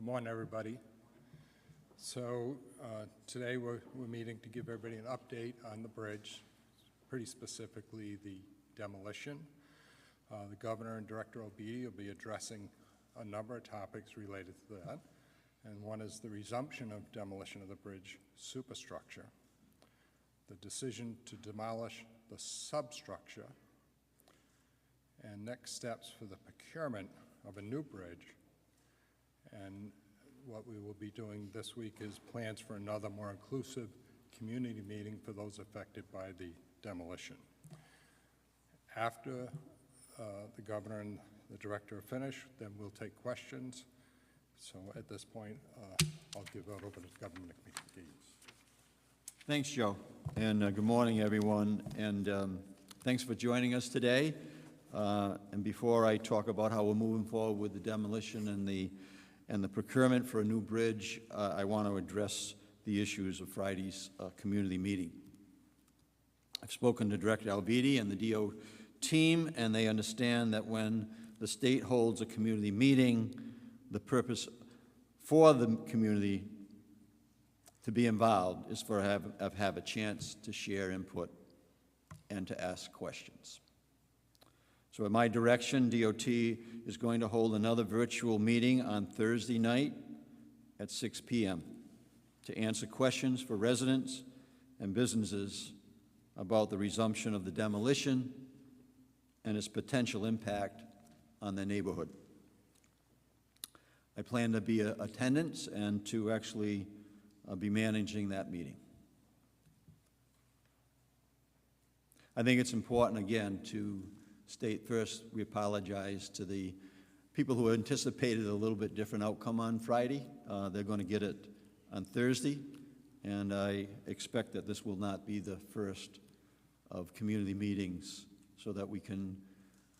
morning, everybody. So today we're meeting to give everybody an update on the bridge, pretty specifically the demolition. The Governor and Director Obidi will be addressing a number of topics related to that, and one is the resumption of demolition of the bridge superstructure, the decision to demolish the substructure, and next steps for the procurement of a new bridge. And what we will be doing this week is plans for another more inclusive community meeting for those affected by the demolition. After the Governor and the Director are finished, then we'll take questions. So at this point, I'll give it over to Governor McMeeks. Thanks, Joe, and good morning, everyone, and thanks for joining us today. And before I talk about how we're moving forward with the demolition and the procurement for a new bridge, I want to address the issues of Friday's community meeting. I've spoken to Director Obidi and the DO team, and they understand that when the state holds a community meeting, the purpose for the community to be involved is for have a chance to share input and to ask questions. So at my direction, DOT is going to hold another virtual meeting on Thursday night at 6 p.m. to answer questions for residents and businesses about the resumption of the demolition and its potential impact on the neighborhood. I plan to be in attendance and to actually be managing that meeting. I think it's important, again, to state first, we apologize to the people who anticipated a little bit different outcome on Friday. They're going to get it on Thursday, and I expect that this will not be the first of community meetings so that we can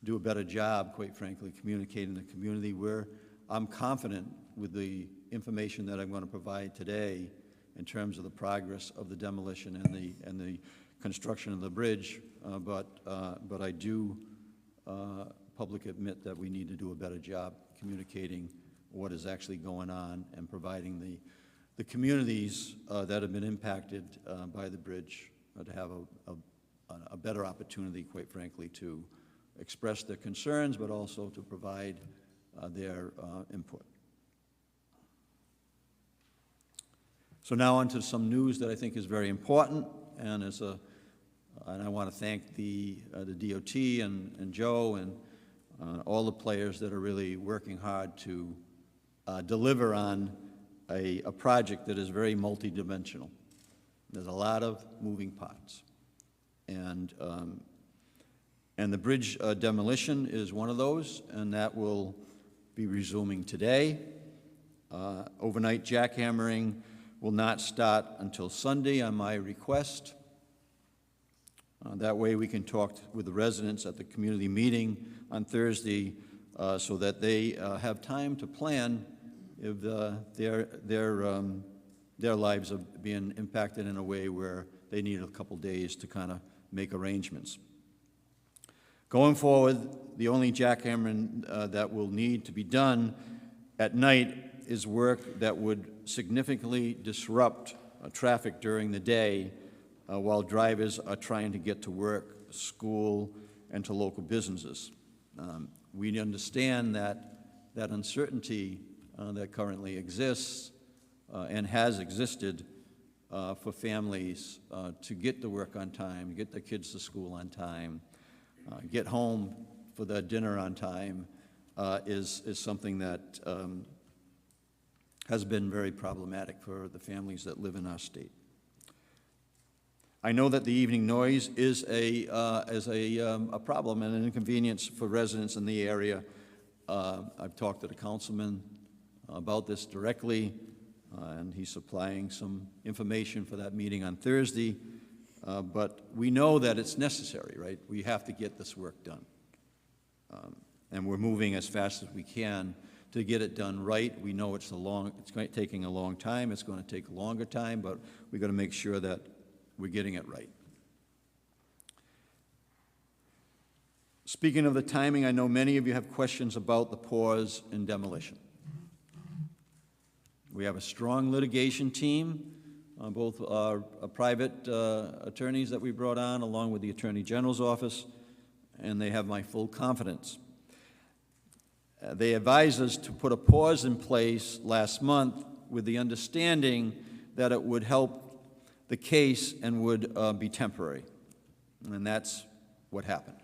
do a better job, quite frankly, communicating the community where I'm confident with the information that I'm going to provide today in terms of the progress of the demolition and the construction of the bridge, but I do publicly admit that we need to do a better job communicating what is actually going on and providing the communities that have been impacted by the bridge to have a better opportunity, quite frankly, to express their concerns, but also to provide their input. So now on to some news that I think is very important, and I want to thank the DOT and Joe and all the players that are really working hard to deliver on a project that is very multidimensional. There's a lot of moving parts, and the bridge demolition is one of those, and that will be resuming today. Overnight jackhammering will not start until Sunday on my request. That way we can talk with the residents at the community meeting on Thursday so that they have time to plan if their lives are being impacted in a way where they need a couple days to kind of make arrangements. Going forward, the only jackhammering that will need to be done at night is work that would significantly disrupt traffic during the day while drivers are trying to get to work, school, and to local businesses. We understand that uncertainty that currently exists and has existed for families to get to work on time, get their kids to school on time, get home for their dinner on time is something that has been very problematic for the families that live in our state. I know that the evening noise is a problem and an inconvenience for residents in the area. I've talked to the councilman about this directly, and he's supplying some information for that meeting on Thursday. But we know that it's necessary, right? We have to get this work done. And we're moving as fast as we can to get it done right. We know it's taking a long time. It's going to take a longer time, but we've got to make sure that we're getting it right. Speaking of the timing, I know many of you have questions about the pause in demolition. We have a strong litigation team, both private attorneys that we brought on, along with the Attorney General's office, and they have my full confidence. They advised us to put a pause in place last month with the understanding that it would help the case and would be temporary. And that's what happened.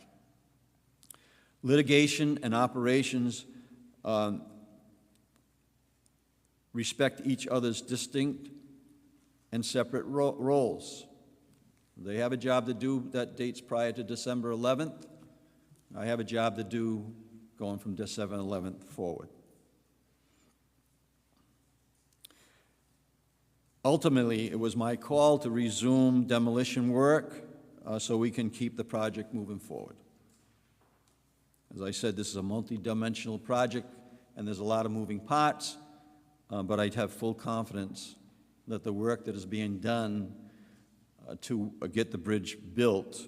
Litigation and operations respect each other's distinct and separate roles. They have a job to do that dates prior to December 11th. I have a job to do going from December 11th forward. Ultimately, it was my call to resume demolition work so we can keep the project moving forward. As I said, this is a multi-dimensional project, and there's a lot of moving parts, but I have full confidence that the work that is being done to get the bridge built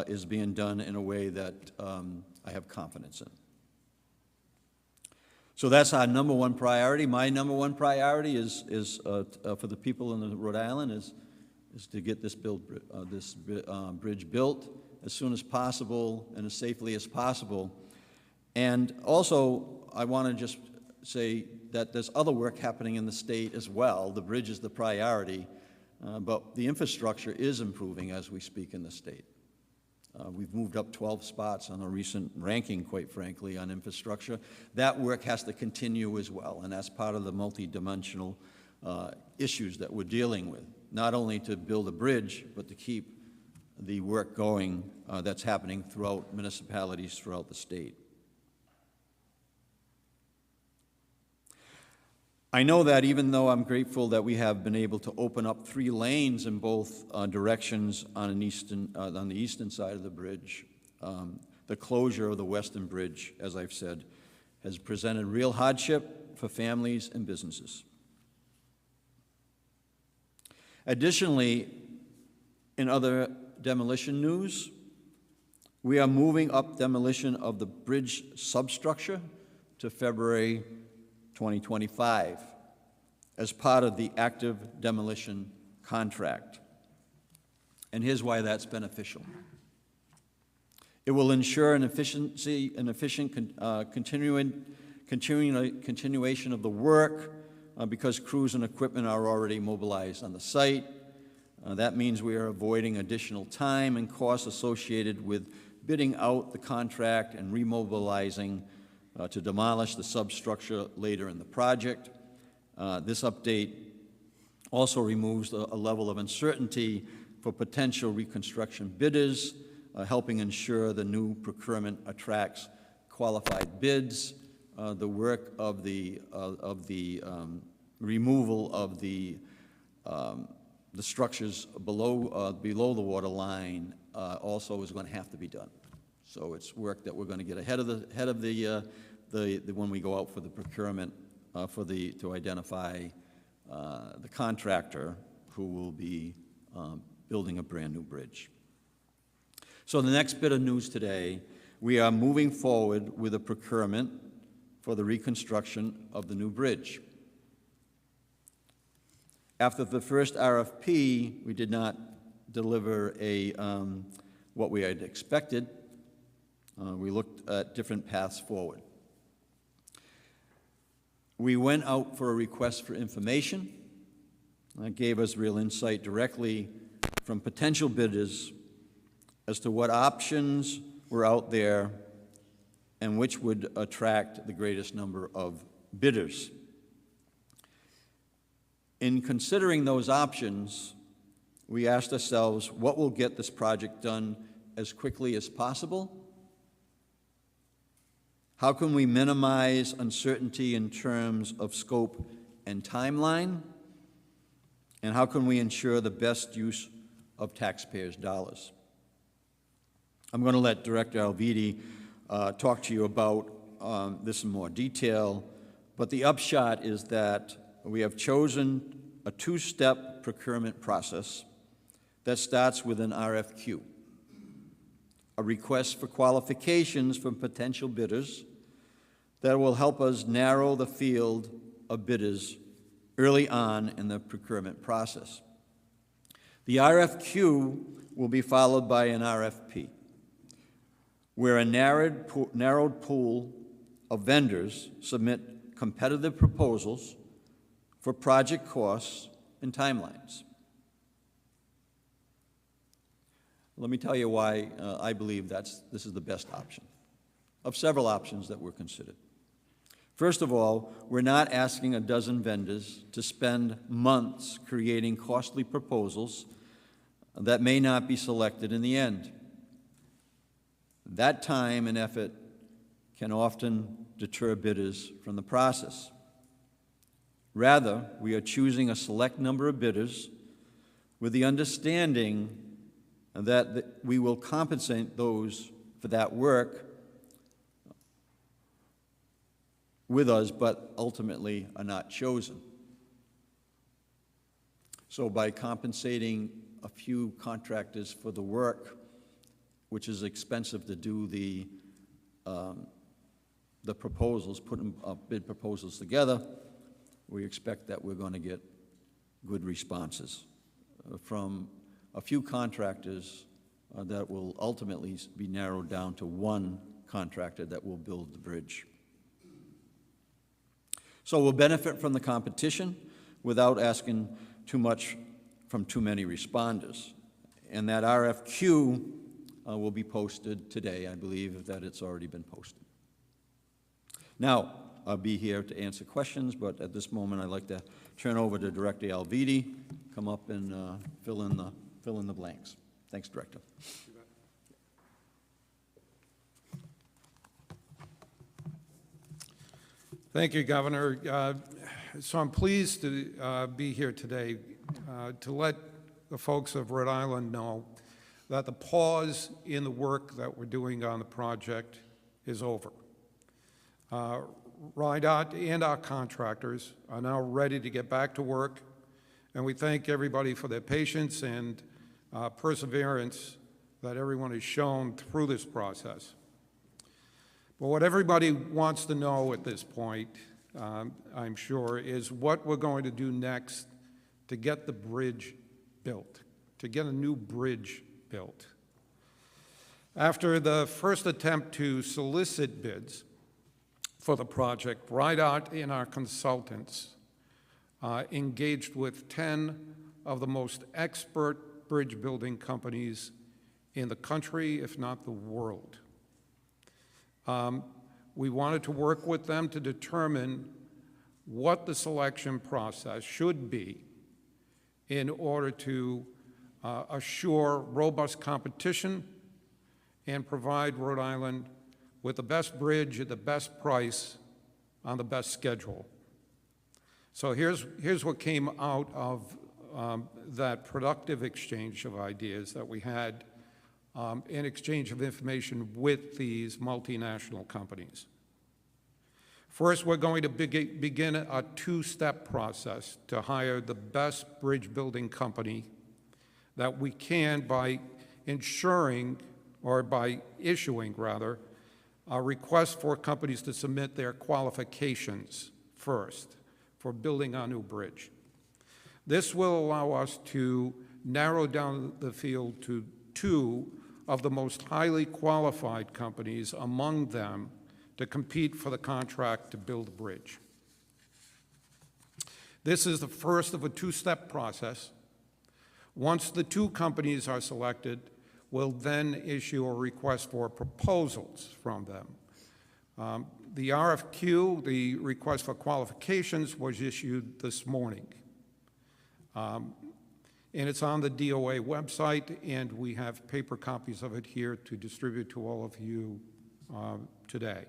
is being done in a way that I have confidence in. So that's our number one priority. My number one priority is for the people in Rhode Island is to get this bridge built as soon as possible and as safely as possible. And also, I want to just say that there's other work happening in the state as well. The bridge is the priority, but the infrastructure is improving as we speak in the state. We've moved up 12 spots on a recent ranking, quite frankly, on infrastructure. That work has to continue as well, and that's part of the multidimensional issues that we're dealing with, not only to build a bridge, but to keep the work going that's happening throughout municipalities throughout the state. I know that even though I'm grateful that we have been able to open up 3 lanes in both directions on the eastern side of the bridge, the closure of the western bridge, as I've said, has presented real hardship for families and businesses. Additionally, in other demolition news, we are moving up demolition of the bridge substructure to February 2025 as part of the active demolition contract. And here's why that's beneficial. It will ensure an efficient continuation of the work because crews and equipment are already mobilized on the site. That means we are avoiding additional time and costs associated with bidding out the contract and remobilizing to demolish the substructure later in the project. This update also removes a level of uncertainty for potential reconstruction bidders, helping ensure the new procurement attracts qualified bids. The work of the removal of the structures below the water line also is going to have to be done. So it's work that we're going to get ahead of when we go out for the procurement to identify the contractor who will be building a brand new bridge. So the next bit of news today, we are moving forward with a procurement for the reconstruction of the new bridge. After the first RFP, we did not deliver what we had expected. We looked at different paths forward. We went out for a request for information. That gave us real insight directly from potential bidders as to what options were out there and which would attract the greatest number of bidders. In considering those options, we asked ourselves, what will get this project done as quickly as possible? How can we minimize uncertainty in terms of scope and timeline? And how can we ensure the best use of taxpayers' dollars? I'm going to let Director Alviti talk to you about this in more detail, but the upshot is that we have chosen a 2-step procurement process that starts with an RFQ, a request for qualifications from potential bidders that will help us narrow the field of bidders early on in the procurement process. The RFQ will be followed by an RFP, where a narrowed pool of vendors submit competitive proposals for project costs and timelines. Let me tell you why I believe this is the best option, of several options that were considered. First of all, we're not asking a dozen vendors to spend months creating costly proposals that may not be selected in the end. That time and effort can often deter bidders from the process. Rather, we are choosing a select number of bidders with the understanding that we will compensate those for that work with us, but ultimately are not chosen. So by compensating a few contractors for the work, which is expensive to do the proposals, putting bid proposals together, we expect that we're going to get good responses from a few contractors that will ultimately be narrowed down to one contractor that will build the bridge. So we'll benefit from the competition without asking too much from too many responders. And that RFQ will be posted today. I believe that it's already been posted. Now, I'll be here to answer questions, but at this moment I'd like to turn over to Director Alviti, come up and fill in the blanks. Thanks, Director. Thank you, Governor. So I'm pleased to be here today to let the folks of Rhode Island know that the pause in the work that we're doing on the project is over. RIDOT and our contractors are now ready to get back to work, and we thank everybody for their patience and perseverance that everyone has shown through this process. But what everybody wants to know at this point, I'm sure, is what we're going to do next to get the bridge built, to get a new bridge built. After the first attempt to solicit bids for the project, RIDOT and our consultants engaged with 10 of the most expert bridge building companies in the country, if not the world. We wanted to work with them to determine what the selection process should be in order to assure robust competition and provide Rhode Island with the best bridge at the best price on the best schedule. So here's what came out of that productive exchange of ideas that we had in exchange of information with these multinational companies. First, we're going to begin a two-step process to hire the best bridge building company that we can by ensuring, or by issuing rather, a request for companies to submit their qualifications first for building our new bridge. This will allow us to narrow down the field to 2 of the most highly qualified companies among them to compete for the contract to build the bridge. This is the first of a two-step process. Once the 2 companies are selected, we'll then issue a request for proposals from them. The RFQ, the request for qualifications, was issued this morning. And it's on the DOA website, and we have paper copies of it here to distribute to all of you today.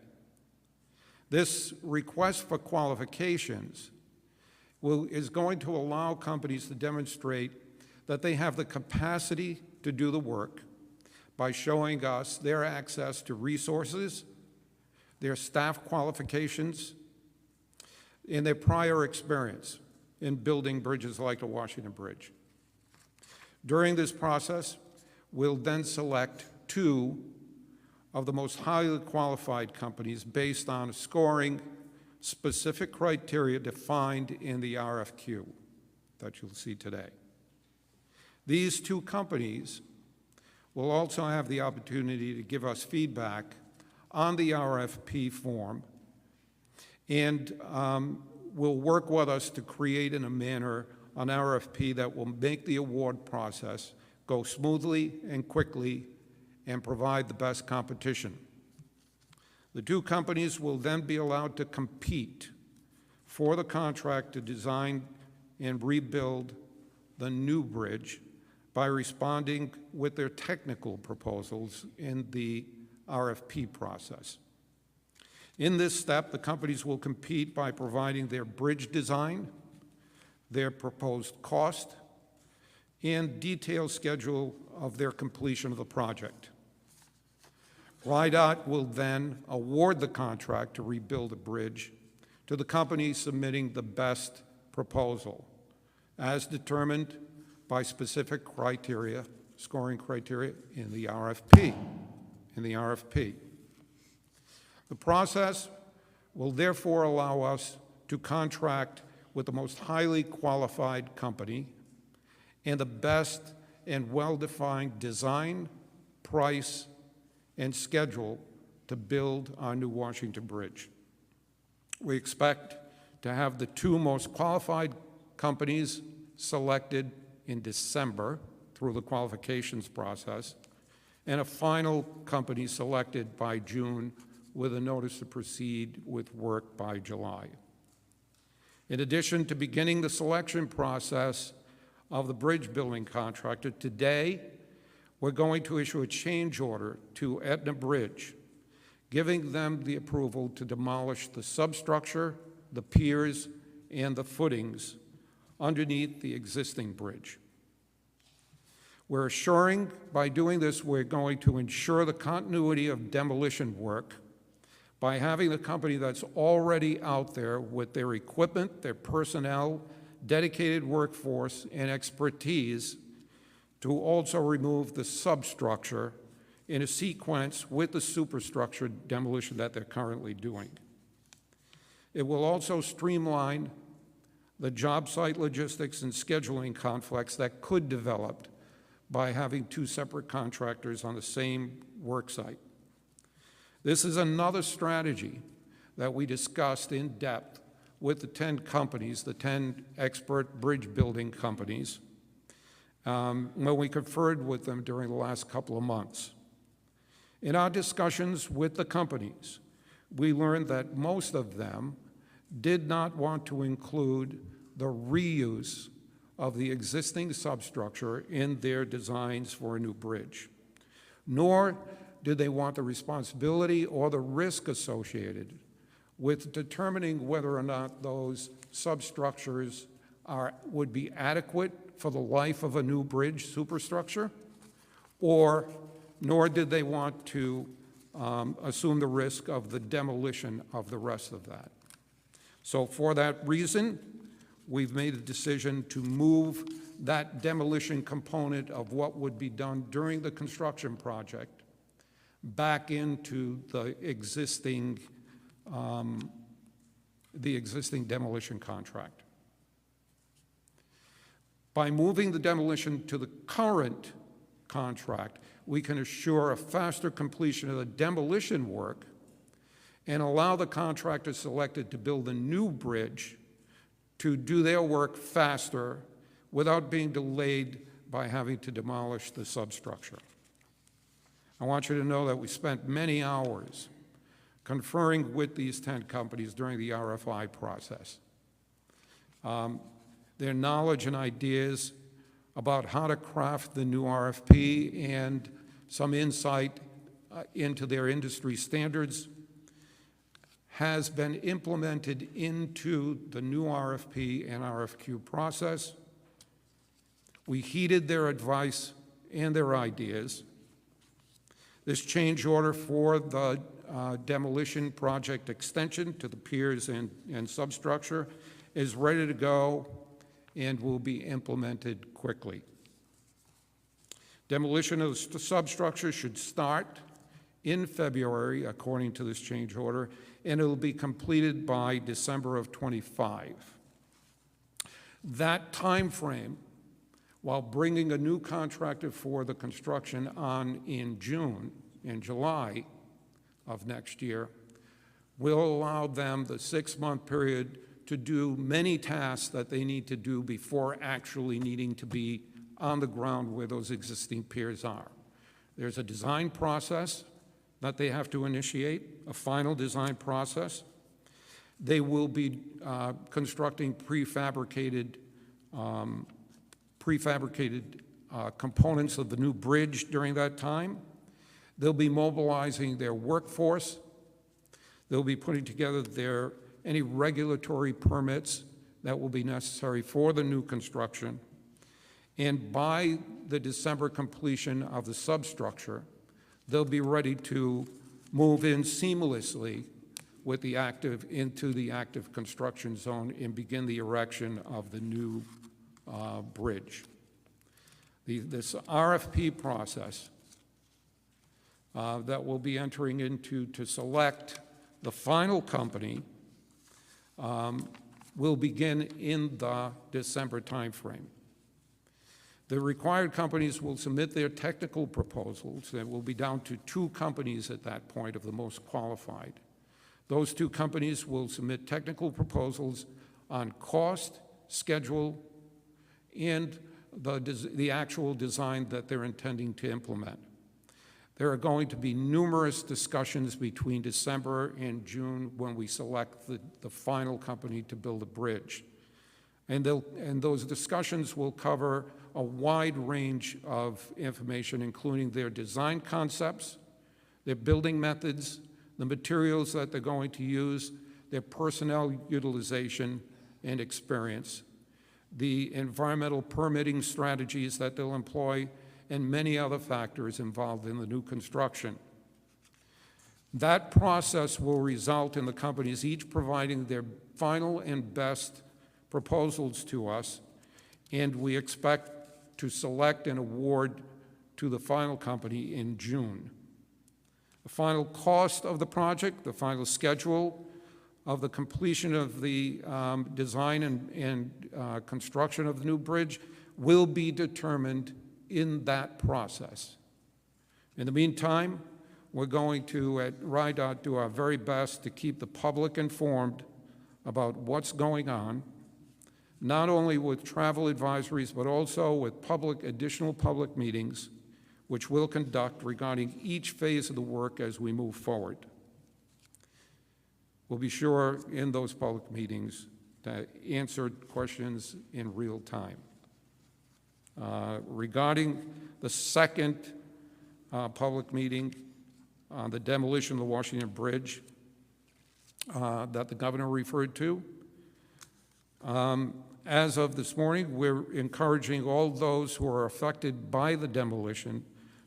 This request for qualifications is going to allow companies to demonstrate that they have the capacity to do the work by showing us their access to resources, their staff qualifications, and their prior experience in building bridges like the Washington Bridge. During this process, we'll then select 2 of the most highly qualified companies based on a scoring specific criteria defined in the RFQ that you'll see today. These two companies will also have the opportunity to give us feedback on the RFP form and will work with us to create in a manner an RFP that will make the award process go smoothly and quickly and provide the best competition. The two companies will then be allowed to compete for the contract to design and rebuild the new bridge by responding with their technical proposals in the RFP process. In this step, the companies will compete by providing their bridge design, their proposed cost, and detailed schedule of their completion of the project. RIDOT will then award the contract to rebuild the bridge to the company submitting the best proposal, as determined by specific criteria, scoring criteria in the RFP. The process will therefore allow us to contract with the most highly qualified company and the best and well-defined design, price, and schedule to build our new Washington Bridge. We expect to have the two most qualified companies selected in December through the qualifications process, and a final company selected by June with a notice to proceed with work by July. In addition to beginning the selection process of the bridge building contractor, today we're going to issue a change order to Aetna Bridge, giving them the approval to demolish the substructure, the piers, and the footings underneath the existing bridge. We're assuring, by doing this, we're going to ensure the continuity of demolition work by having the company that's already out there with their equipment, their personnel, dedicated workforce, and expertise to also remove the substructure in a sequence with the superstructure demolition that they're currently doing. It will also streamline the job site logistics and scheduling conflicts that could develop by having two separate contractors on the same work site. This is another strategy that we discussed in depth with the 10 companies, the 10 expert bridge building companies, when we conferred with them during the last couple of months. In our discussions with the companies, we learned that most of them did not want to include the reuse of the existing substructure in their designs for a new bridge, nor did they want the responsibility or the risk associated with determining whether or not those substructures would be adequate for the life of a new bridge superstructure, nor did they want to assume the risk of the demolition of the rest of that. So for that reason, we've made a decision to move that demolition component of what would be done during the construction project back into the existing demolition contract. By moving the demolition to the current contract, we can assure a faster completion of the demolition work and allow the contractor selected to build a new bridge to do their work faster without being delayed by having to demolish the substructure. I want you to know that we spent many hours conferring with these 10 companies during the RFI process. Their knowledge and ideas about how to craft the new RFP and some insight into their industry standards has been implemented into the new RFP and RFQ process. We heeded their advice and their ideas. This change order for the demolition project extension to the piers and substructure is ready to go and will be implemented quickly. Demolition of the substructure should start in February, according to this change order, and it'll be completed by December of '25. That time frame, while bringing a new contractor for the construction on in June and July of next year, will allow them the 6-month period to do many tasks that they need to do before actually needing to be on the ground where those existing piers are. There's a design process that they have to initiate, a final design process. They will be constructing prefabricated components of the new bridge during that time. They'll be mobilizing their workforce. They'll be putting together any regulatory permits that will be necessary for the new construction. And by the December completion of the substructure, they'll be ready to move in seamlessly with into the active construction zone and begin the erection of the new bridge. This RFP process that we'll be entering into to select the final company will begin in the December timeframe. The required companies will submit their technical proposals. There will be down to 2 companies at that point of the most qualified. Those 2 companies will submit technical proposals on cost, schedule, and the actual design that they're intending to implement. There are going to be numerous discussions between December and June when we select the final company to build a bridge. And those discussions will cover a wide range of information, including their design concepts, their building methods, the materials that they're going to use, their personnel utilization and experience, the environmental permitting strategies that they'll employ, and many other factors involved in the new construction. That process will result in the companies each providing their final and best proposals to us, and we expect to select and award to the final company in June. The final cost of the project, the final schedule of the completion of the design and construction of the new bridge will be determined in that process. In the meantime, we're going to, at RIDOT, do our very best to keep the public informed about what's going on, not only with travel advisories, but also with additional public meetings, which we'll conduct regarding each phase of the work as we move forward. We'll be sure in those public meetings to answer questions in real time. Regarding the second public meeting on the demolition of the Washington Bridge that the governor referred to, as of this morning, we're encouraging all those who are affected by the demolition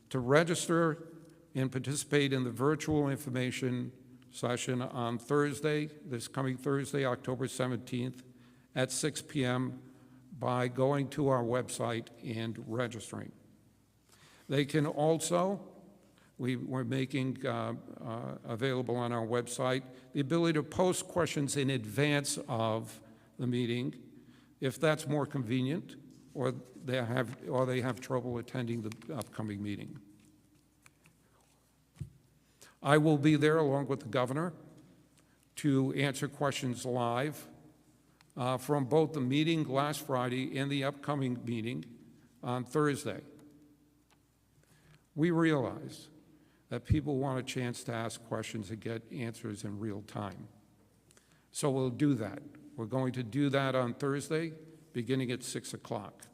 to register and participate in the virtual information session on Thursday, this coming Thursday, October 17th at 6 p.m. by going to our website and registering. They can also, we're making available on our website the ability to post questions in advance of the meeting if that's more convenient, or they have trouble attending the upcoming meeting. I will be there along with the governor to answer questions live from both the meeting last Friday and the upcoming meeting on Thursday. We realize that people want a chance to ask questions and get answers in real time. So we'll do that. We're going to do that on Thursday, beginning at 6 o'clock.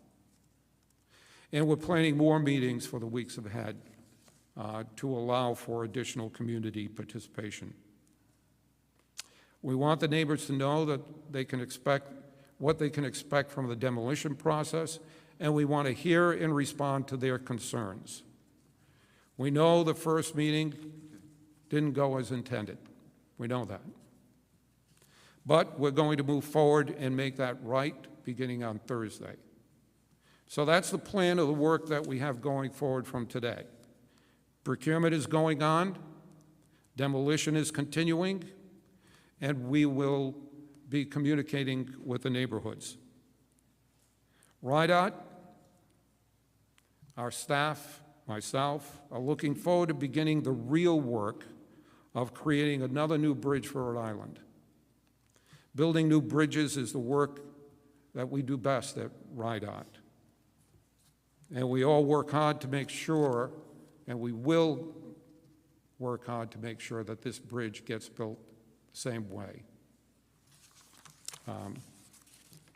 And we're planning more meetings for the weeks ahead to allow for additional community participation. We want the neighbors to know that they can expect what they can expect from the demolition process, and we want to hear and respond to their concerns. We know the first meeting didn't go as intended. We know that. But we're going to move forward and make that right beginning on Thursday. So that's the plan of the work that we have going forward from today. Procurement is going on. Demolition is continuing, and we will be communicating with the neighborhoods. RIDOT, our staff, myself, are looking forward to beginning the real work of creating another new bridge for Rhode Island. Building new bridges is the work that we do best at RIDOT. And we all work hard to make sure, and we will work hard to make sure that this bridge gets built the same way.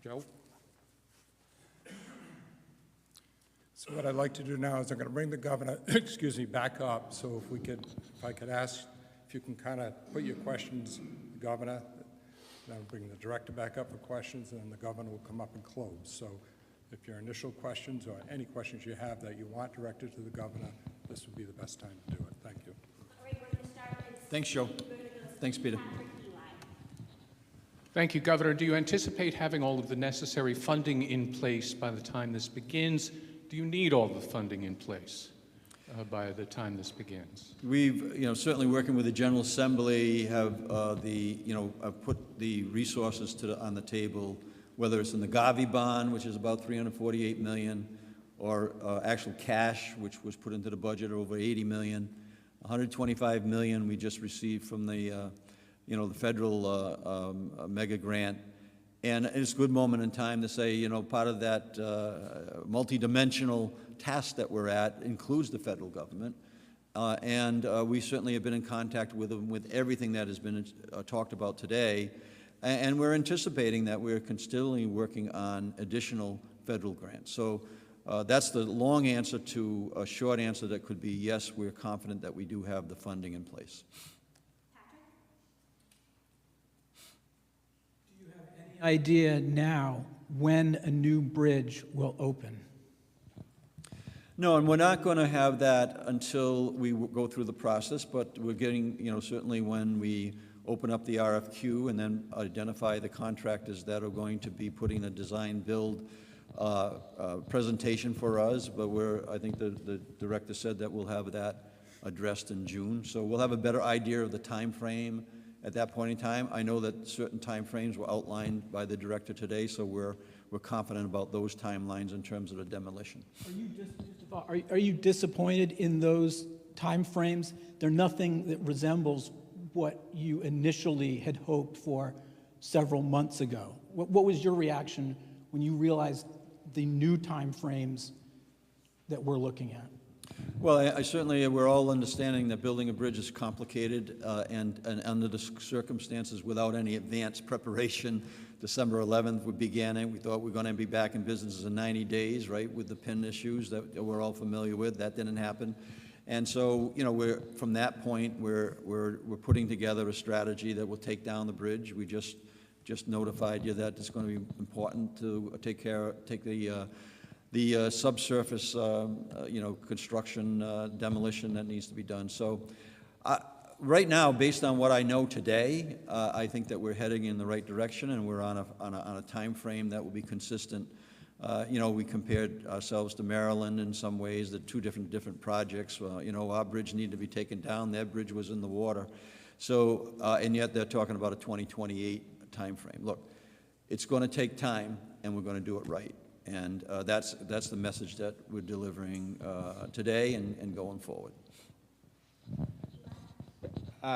Joe? So what I'd like to do now is I'm going to bring the governor, excuse me, back up. So if I could ask, if you can kind of put your questions, the governor, then I'll bring the director back up for questions, and then the governor will come up and close. So if your initial questions or any questions you have that you want directed to the governor, this would be the best time to do it. Thank you. All right, we're going to start with... Thanks, Joe. Thanks, Peter. Thank you, Governor. Do you anticipate having all of the necessary funding in place by the time this begins? Do you need all the funding in place by the time this begins? We've, certainly working with the General Assembly, have put the resources on the table, whether it's in the Gavi bond, which is about $348 million, or actual cash, which was put into the budget over $80 million, $125 million we just received from the the federal mega grant. And it's a good moment in time to say, part of that multidimensional task that we're at includes the federal government. And we certainly have been in contact with them with everything that has been talked about today. And we're anticipating that we're continually working on additional federal grants. So that's the long answer to a short answer that could be, yes, we're confident that we do have the funding in place. Idea now when a new bridge will open? No, and we're not going to have that until we go through the process, but we're getting, certainly when we open up the RFQ and then identify the contractors that are going to be putting a design build presentation for us, but I think the director said that we'll have that addressed in June. So we'll have a better idea of the time frame at that point in time. I know that certain time frames were outlined by the director today, so we're confident about those timelines in terms of the demolition. Are you disappointed in those time frames? They're nothing that resembles what you initially had hoped for several months ago. What was your reaction when you realized the new time frames that we're looking at? Well, I certainly, we're all understanding that building a bridge is complicated, and under the circumstances, without any advanced preparation, December 11th, we began it. We thought we were going to be back in business in 90 days, right, with the PIN issues that we're all familiar with. That didn't happen. And so, from that point, we're putting together a strategy that will take down the bridge. We just notified you that it's going to be important to take the subsurface, construction, demolition that needs to be done. So right now, based on what I know today, I think that we're heading in the right direction, and we're on a time frame that will be consistent. We compared ourselves to Maryland in some ways, the two different projects. Our bridge needed to be taken down. Their bridge was in the water. So, and yet they're talking about a 2028 time frame. Look, it's going to take time, and we're going to do it right. And that's the message that we're delivering today and going forward.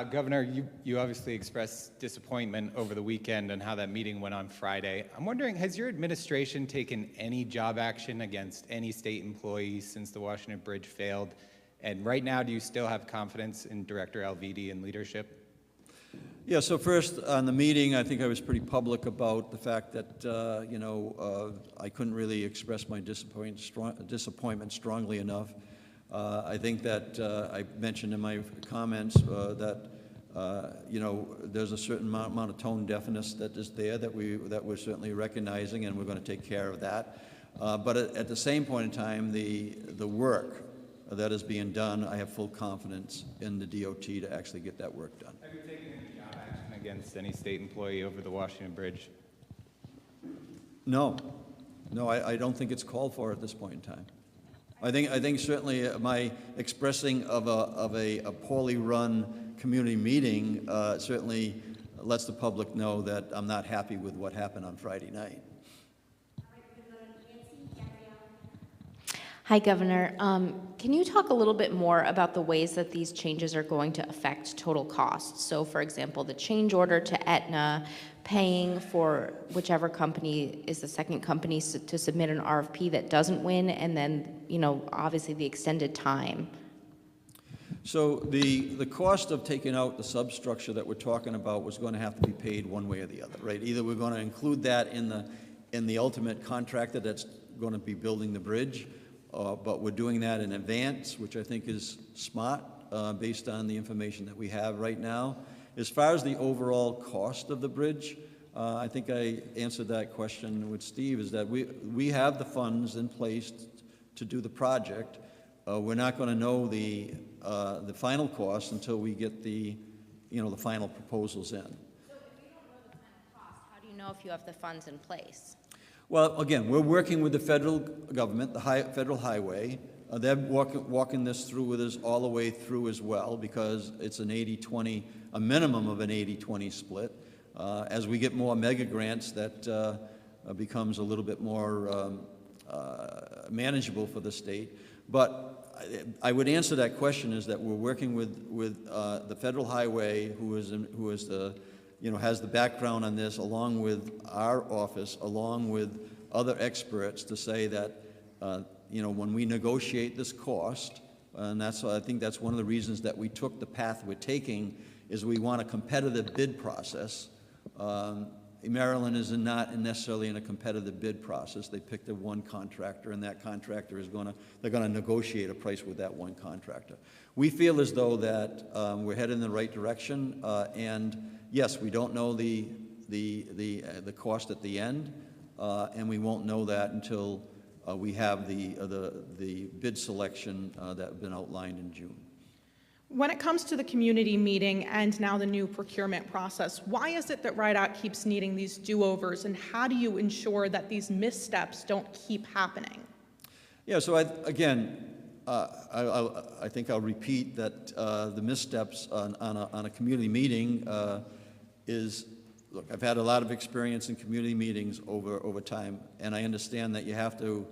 Governor, you obviously expressed disappointment over the weekend on how that meeting went on Friday. I'm wondering, has your administration taken any job action against any state employees since the Washington Bridge failed? And right now, do you still have confidence in Director Alviti and leadership? Yeah, so first, on the meeting, I think I was pretty public about the fact that, I couldn't really express my disappointment strongly enough. I think that I mentioned in my comments that, there's a certain amount of tone deafness that is there that we're certainly recognizing, and we're going to take care of that. But at the same point in time, the work that is being done, I have full confidence in the DOT to actually get that work done. Have you taken any job action against any state employee over the Washington Bridge? No, I don't think it's called for at this point in time. I think certainly my expressing of a poorly run community meeting certainly lets the public know that I'm not happy with what happened on Friday night. Hi, Governor. Can you talk a little bit more about the ways that these changes are going to affect total costs? So, for example, the change order to Aetna, paying for whichever company is the second company to submit an RFP that doesn't win, and then, obviously the extended time. So the cost of taking out the substructure that we're talking about was going to have to be paid one way or the other, right? Either we're going to include that in the ultimate contractor that's going to be building the bridge, but we're doing that in advance, which I think is smart based on the information that we have right now. As far as the overall cost of the bridge, I think I answered that question with Steve, is that we have the funds in place to do the project. We're not going to know the final cost until we get the final proposals in. So if you don't know the final cost, how do you know if you have the funds in place? Well, again, we're working with the federal government, the federal highway. They're walking this through with us all the way through as well, because it's an 80-20, a minimum of an 80-20 split. As we get more mega grants, that becomes a little bit more manageable for the state. But I would answer that question is that we're working with the federal highway, who is the has the background on this, along with our office, along with other experts, to say that when we negotiate this cost, and I think that's one of the reasons that we took the path we're taking, is we want a competitive bid process. Maryland is not necessarily in a competitive bid process. They picked the one contractor, and that contractor they're going to negotiate a price with that one contractor. We feel as though that we're headed in the right direction, and yes, we don't know the cost at the end, and we won't know that until we have the bid selection that have been outlined in June. When it comes to the community meeting and now the new procurement process, why is it that RIDOT keeps needing these do-overs, and how do you ensure that these missteps don't keep happening? Yeah, so I think I'll repeat that the missteps on a community meeting is, look, I've had a lot of experience in community meetings over time, and I understand that you have to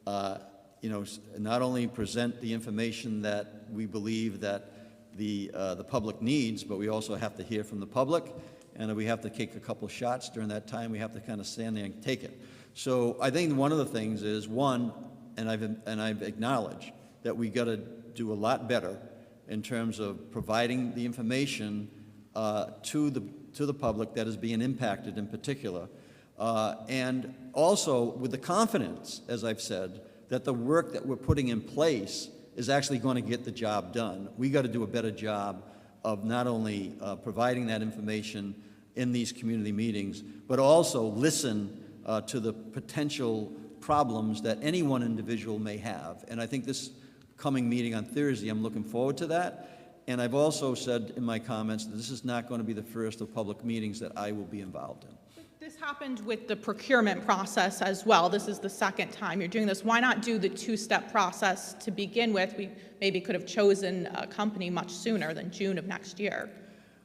not only present the information that we believe that the public needs, but we also have to hear from the public, and we have to take a couple shots during that time. We have to kind of stand there and take it. So I think one of the things is, one, and I've acknowledged that we got to do a lot better in terms of providing the information to the public that is being impacted in particular, and also with the confidence, as I've said, that the work that we're putting in place is actually going to get the job done. We got to do a better job of not only providing that information in these community meetings, but also listen to the potential problems that any one individual may have. And I think this coming meeting on Thursday, I'm looking forward to that. And I've also said in my comments that this is not going to be the first of public meetings that I will be involved in. This happened with the procurement process as well. This is the second time you're doing this. Why not do the two-step process to begin with? We maybe could have chosen a company much sooner than June of next year.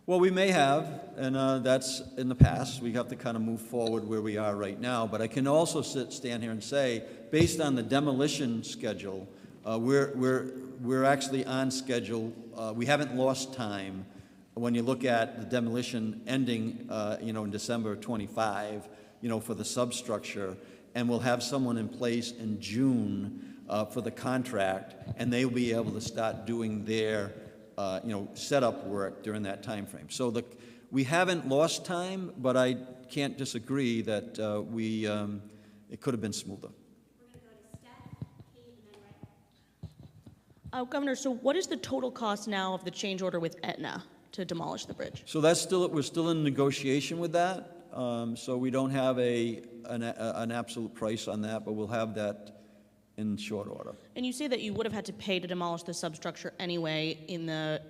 Well, we may have, and that's in the past. We have to kind of move forward where we are right now. But I can also stand here and say, based on the demolition schedule, we're actually on schedule. We haven't lost time. When you look at the demolition ending, in December of 25, for the substructure, and we'll have someone in place in June for the contract, and they'll be able to start doing their, setup work during that time frame. So we haven't lost time, but I can't disagree that it could have been smoother. Governor, so what is the total cost now of the change order with Aetna to demolish the bridge? So we're still in negotiation with that. So we don't have an absolute price on that, but we'll have that in short order. And you say that you would have had to pay to demolish the substructure anyway in the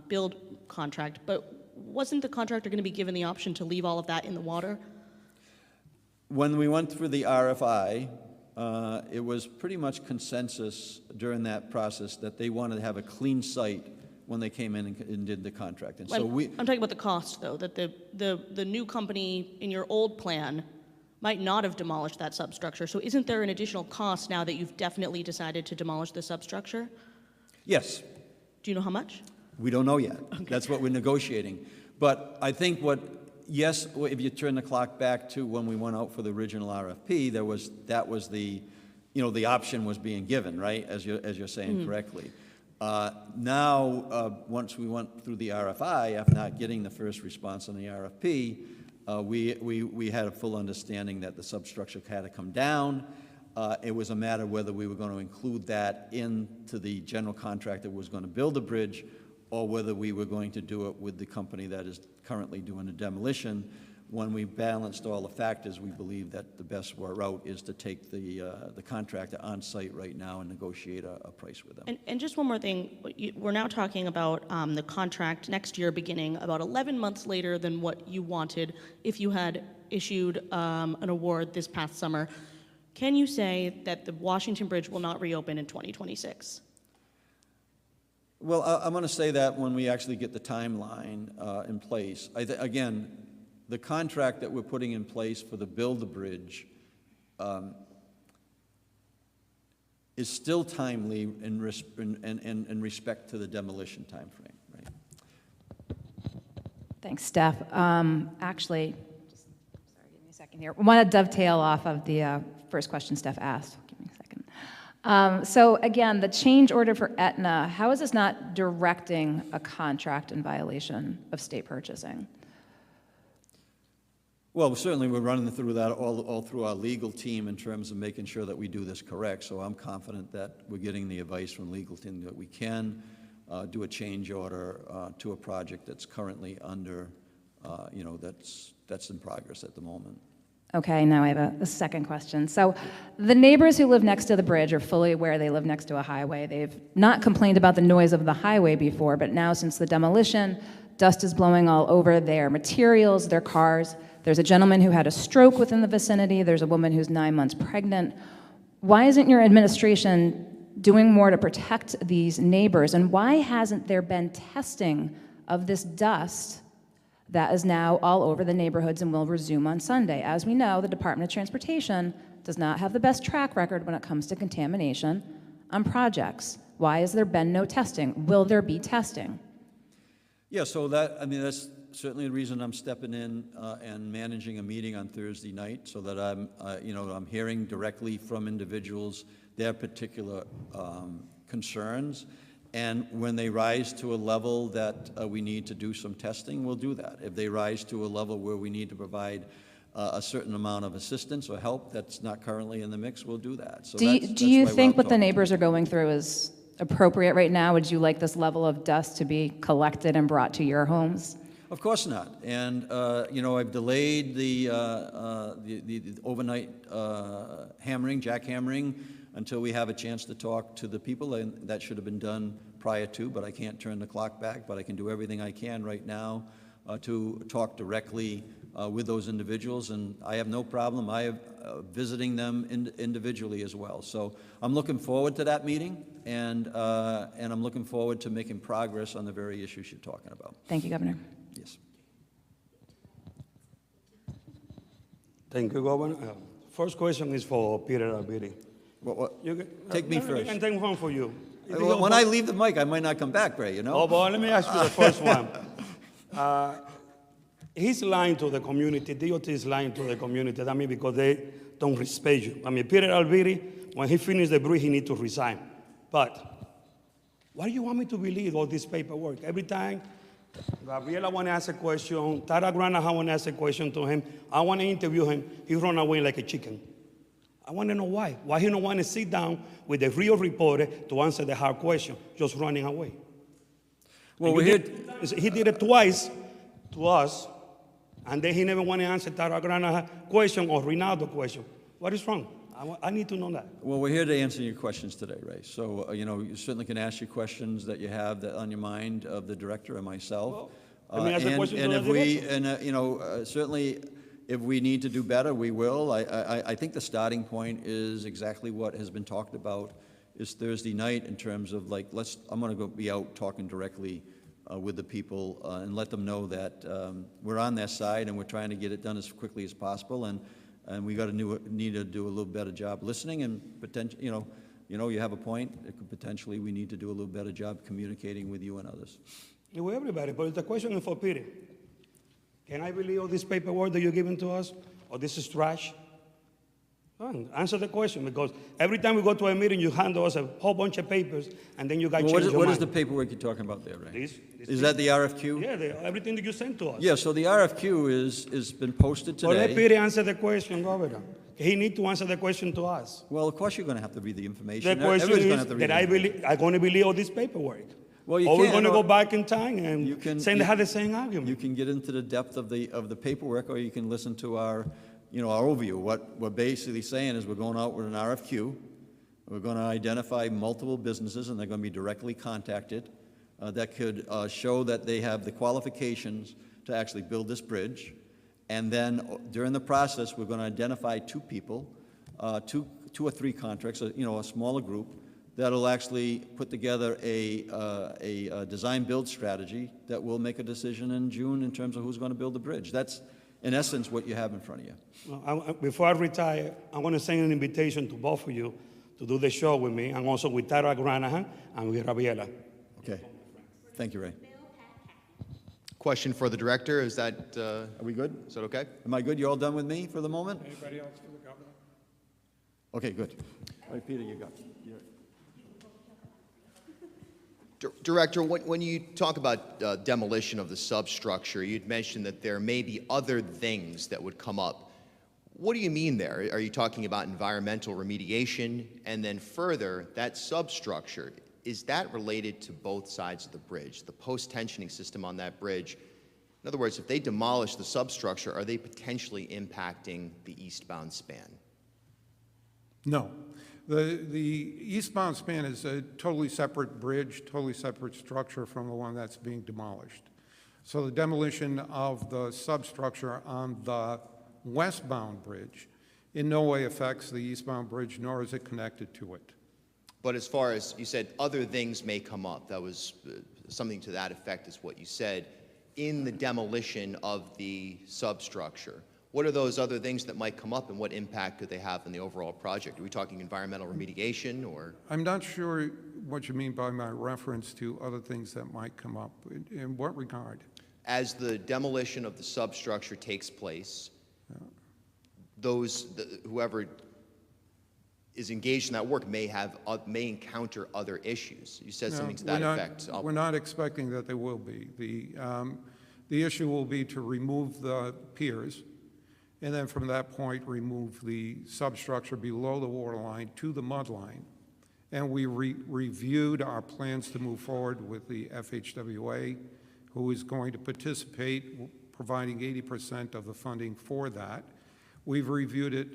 build contract, but wasn't the contractor going to be given the option to leave all of that in the water? When we went through the RFI, it was pretty much consensus during that process that they wanted to have a clean site when they came in and did the contract. And so I'm talking about the cost, though, that the new company in your old plan might not have demolished that substructure. So isn't there an additional cost now that you've definitely decided to demolish the substructure? Yes. Do you know how much? We don't know yet. That's what we're negotiating. But I think yes, if you turn the clock back to when we went out for the original RFP, that was the option was being given, right, as you're saying correctly. Now, once we went through the RFI, after not getting the first response on the RFP, we had a full understanding that the substructure had to come down. It was a matter of whether we were going to include that into the general contract that was going to build the bridge, or whether we were going to do it with the company that is currently doing the demolition. When we balanced all the factors, we believe that the best route is to take the contractor on site right now and negotiate a price with them. And just one more thing, we're now talking about the contract next year beginning about 11 months later than what you wanted if you had issued an award this past summer. Can you say that the Washington Bridge will not reopen in 2026? Well, I'm going to say that when we actually get the timeline in place. Again, the contract that we're putting in place for the build the bridge is still timely in respect to the demolition time frame, right? Thanks, Steph. Actually, sorry, give me a second here. I want to dovetail off of the first question Steph asked. Give me a second. So again, the change order for Aetna, how is this not directing a contract in violation of state purchasing? Well, certainly we're running through that all through our legal team in terms of making sure that we do this correct. So I'm confident that we're getting the advice from legal team that we can do a change order to a project that's currently under, that's in progress at the moment. Okay, now I have a second question. So the neighbors who live next to the bridge are fully aware they live next to a highway. They've not complained about the noise of the highway before, but now since the demolition, dust is blowing all over their materials, their cars. There's a gentleman who had a stroke within the vicinity. There's a woman who's 9 months pregnant. Why isn't your administration doing more to protect these neighbors? And why hasn't there been testing of this dust that is now all over the neighborhoods and will resume on Sunday? As we know, the Department of Transportation does not have the best track record when it comes to contamination on projects. Why has there been no testing? Will there be testing? Yeah, so that's certainly the reason I'm stepping in and managing a meeting on Thursday night, so that I'm hearing directly from individuals their particular concerns, and when they rise to a level that we need to do some testing, we'll do that. If they rise to a level where we need to provide a certain amount of assistance or help that's not currently in the mix, we'll do that. So do you think what the neighbors are going through is appropriate right now? Would you like this level of dust to be collected and brought to your homes? Of course not. And, I've delayed the overnight jackhammering, until we have a chance to talk to the people, and that should have been done prior to, but I can't turn the clock back, but I can do everything I can right now to talk directly with those individuals, and I have no problem. I have visiting them individually as well. So I'm looking forward to that meeting, and I'm looking forward to making progress on the very issues you're talking about. Thank you, Governor. Yes. Thank you, Governor. First question is for Peter Albiri. Take me first. I can take one for you. When I leave the mic, I might not come back, Ray, Oh, but let me ask you the first one. He's lying to the community. DOT is lying to the community. Because they don't respect you. Peter Albiri, when he finished the bridge, he needs to resign. But why do you want me to believe all this paperwork? Every time Gabriela want to ask a question, Tara Granahan want to ask a question to him, I want to interview him, he run away like a chicken. I want to know why. Why he don't want to sit down with the real reporter to answer the hard question, just running away? Well, he did it twice to us, and then he never want to answer Tara Granahan's question or Rinaldo's question. What is wrong? I need to know that. Well, we're here to answer your questions today, Ray. So, you certainly can ask your questions that you have that on your mind of the director and myself. Let me ask a question to the director. Certainly, if we need to do better, we will. I think the starting point is exactly what has been talked about is Thursday night in terms of like, I'm going to go be out talking directly with the people and let them know that we're on their side and we're trying to get it done as quickly as possible, and we got to need to do a little better job listening, and potentially, you have a point. It could potentially, we need to do a little better job communicating with you and others. With everybody, but the question is for Peter. Can I believe all this paperwork that you're giving to us, or this is trash? Answer the question, because every time we go to a meeting, you hand us a whole bunch of papers, and then you got change your mind. What is the paperwork you're talking about there, Ray? This Is that the RFQ? Yeah, everything that you sent to us. Yeah, so the RFQ is been posted Well, let today. Peter answer the question, Governor. He need to answer the question to us. Well, of course you're going to have to read the information. The question Everybody's going to is have to read that it. I'm going to believe all this paperwork. Well, you or we're can't, going to or- go back in time and say they had the same argument. You can get into the depth of the paperwork, or you can listen to our overview. What we're basically saying is we're going out with an RFQ. We're going to identify multiple businesses, and they're going to be directly contacted that could show that they have the qualifications to actually build this bridge. And then during the process, we're going to identify two people, two or three contracts, a smaller group, that'll actually put together a design-build strategy that will make a decision in June in terms of who's going to build the bridge. That's, in essence, what you have in front of you. Before I retire, I'm going to send an invitation to both of you to do the show with me, and also with Tara Granahan and with Rabiela. Okay. Thank you, Ray. Question for the director, is that, Are we good? is that okay? Am I good? You all done with me for the moment? Anybody else for the governor? Okay, good. All right, Peter, you got it. Director, when you talk about demolition of the substructure, you'd mentioned that there may be other things that would come up. What do you mean there? Are you talking about environmental remediation? And then further, that substructure, is that related to both sides of the bridge, the post-tensioning system on that bridge? In other words, if they demolish the substructure, are they potentially impacting the eastbound span? No. The eastbound span is a totally separate bridge, totally separate structure from the one that's being demolished. So the demolition of the substructure on the westbound bridge in no way affects the eastbound bridge, nor is it connected to it. But as far as, you said other things may come up, that was something to that effect is what you said, in the demolition of the substructure. What are those other things that might come up, and what impact could they have on the overall project? Are we talking environmental remediation, or? I'm not sure what you mean by my reference to other things that might come up. In what regard? As the demolition of the substructure takes place, whoever is engaged in that work may encounter other issues. You said something to that effect. We're not expecting that there will be. The issue will be to remove the piers, and then from that point, remove the substructure below the water line to the mud line. And we reviewed our plans to move forward with the FHWA, who is going to participate, providing 80% of the funding for that. We've reviewed it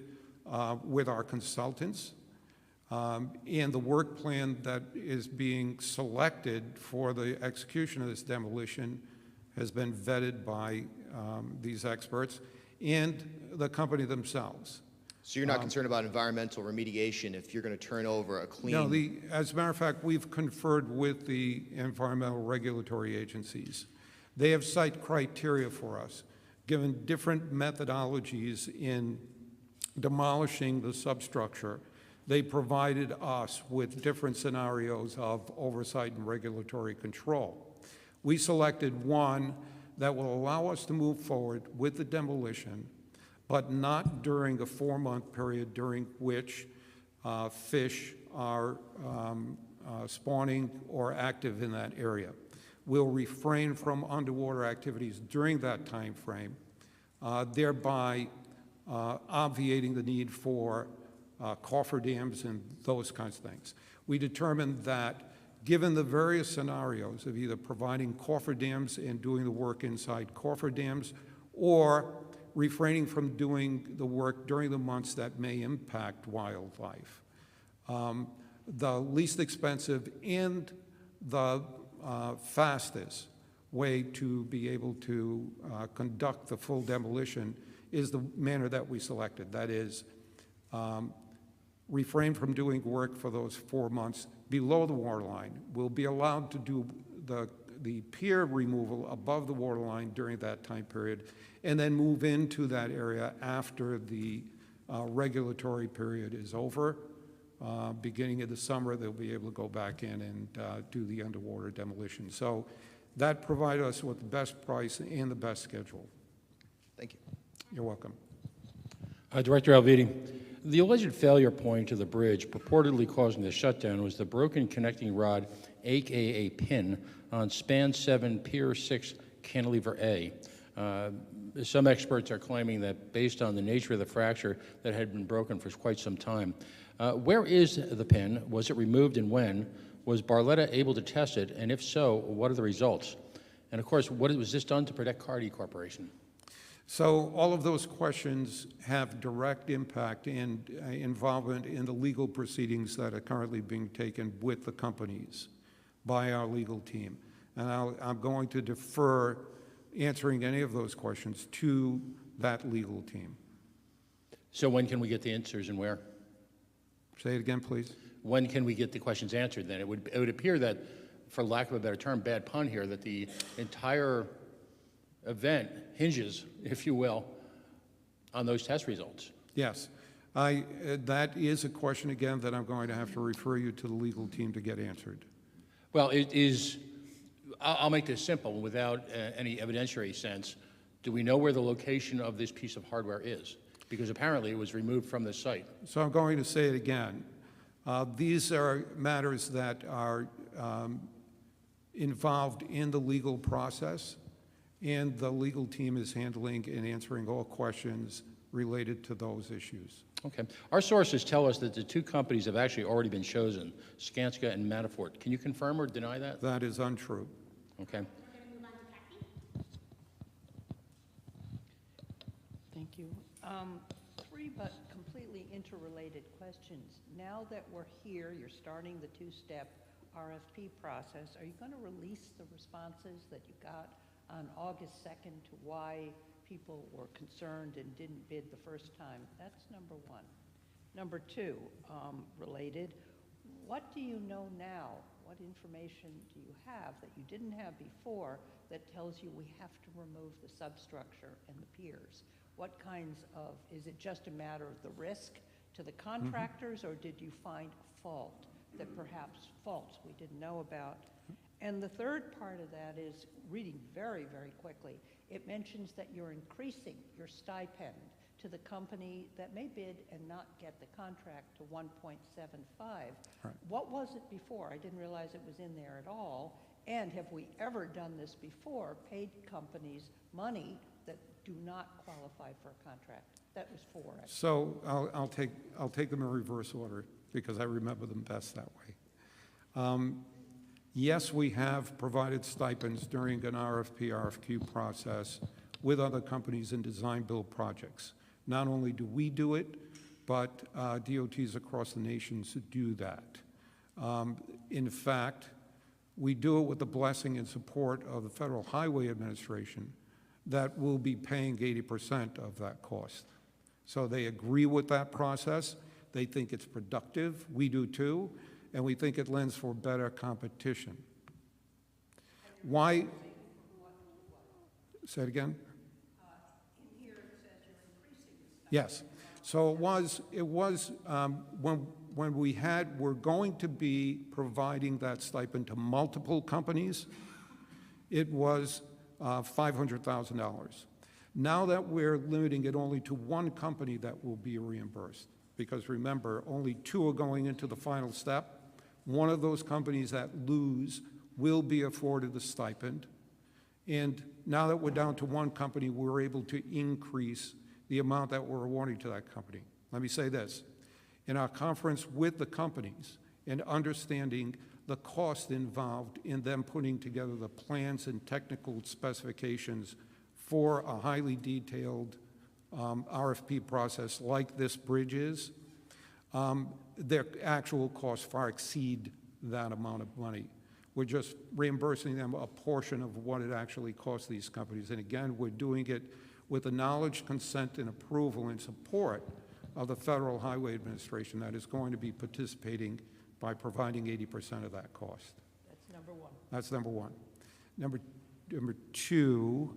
with our consultants, and the work plan that is being selected for the execution of this demolition has been vetted by these experts and the company themselves. So you're not concerned about environmental remediation if you're going to turn over a clean... No, as a matter of fact, we've conferred with the environmental regulatory agencies. They have site criteria for us, given different methodologies in demolishing the substructure. They provided us with different scenarios of oversight and regulatory control. We selected one that will allow us to move forward with the demolition, but not during a 4-month period during which fish are spawning or active in that area. We'll refrain from underwater activities during that time frame, thereby obviating the need for cofferdams and those kinds of things. We determined that given the various scenarios of either providing cofferdams and doing the work inside cofferdams, or refraining from doing the work during the months that may impact wildlife, the least expensive and the fastest way to be able to conduct the full demolition is the manner that we selected. That is, refrain from doing work for those 4 months below the water line will be allowed to do the pier removal above the water line during that time period, and then move into that area after the regulatory period is over. Beginning of the summer, they'll be able to go back in and do the underwater demolition. So that provided us with the best price and the best schedule. Thank you. You're welcome. Director Alviti, the alleged failure point to the bridge purportedly causing the shutdown was the broken connecting rod, aka pin, on span 7, pier 6, cantilever A. Some experts are claiming that based on the nature of the fracture that had been broken for quite some time. Where is the pin? Was it removed and when? Was Barletta able to test it? And if so, what are the results? And of course, was this done to protect Carty Corporation? So all of those questions have direct impact and involvement in the legal proceedings that are currently being taken with the companies by our legal team. And I'm going to defer answering any of those questions to that legal team. So when can we get the answers and where? Say it again, please. When can we get the questions answered then? It would appear that, for lack of a better term, bad pun here, that the entire event hinges, if you will, on those test results. Yes. That is a question, again, that I'm going to have to refer you to the legal team to get answered. Well, I'll make this simple without any evidentiary sense. Do we know where the location of this piece of hardware is? Because apparently it was removed from the site. So I'm going to say it again. These are matters that are involved in the legal process, and the legal team is handling and answering all questions related to those issues. Okay. Our sources tell us that the two companies have actually already been chosen, Skanska and Manafort. Can you confirm or deny that? That is untrue. Okay. Thank you. Three but completely interrelated questions. Now that we're here, you're starting the two-step RFP process. Are you going to release the responses that you got on August 2nd to why people were concerned and didn't bid the first time? That's number one. Number two, related, what do you know now? What information do you have that you didn't have before that tells you we have to remove the substructure and the piers? What kinds of, is it just a matter of the risk to the contractors, or did you find a fault that perhaps faults we didn't know about? And the third part of that is, reading very, very quickly, it mentions that you're increasing your stipend to the company that may bid and not get the contract to 1.75. Right. What was it before? I didn't realize it was in there at all. And have we ever done this before, paid companies money that do not qualify for a contract? That was four. So I'll take them in reverse order because I remember them best that way. Yes, we have provided stipends during an RFP/RFQ process with other companies in design-build projects. Not only do we do it, but DOTs across the nation do that. In fact, we do it with the blessing and support of the Federal Highway Administration that will be paying 80% of that cost. So they agree with that process. They think it's productive. We do too. And we think it lends for better competition. Why? Say it again? In here it says you're increasing the Yes. So it was when we're going to be providing that stipend to multiple companies, it was $500,000. Now that we're limiting it only to one company that will be reimbursed, because remember, only two are going into the final step. One of those companies that lose will be afforded the stipend. And now that we're down to one company, we're able to increase the amount that we're awarding to that company. Let me say this. In our conference with the companies and understanding the cost involved in them putting together the plans and technical specifications for a highly detailed RFP process like this bridge is, their actual costs far exceed that amount of money. We're just reimbursing them a portion of what it actually costs these companies. And again, we're doing it with the knowledge, consent, and approval and support of the Federal Highway Administration that is going to be participating by providing 80% of that cost. That's number one. That's number one. Number two,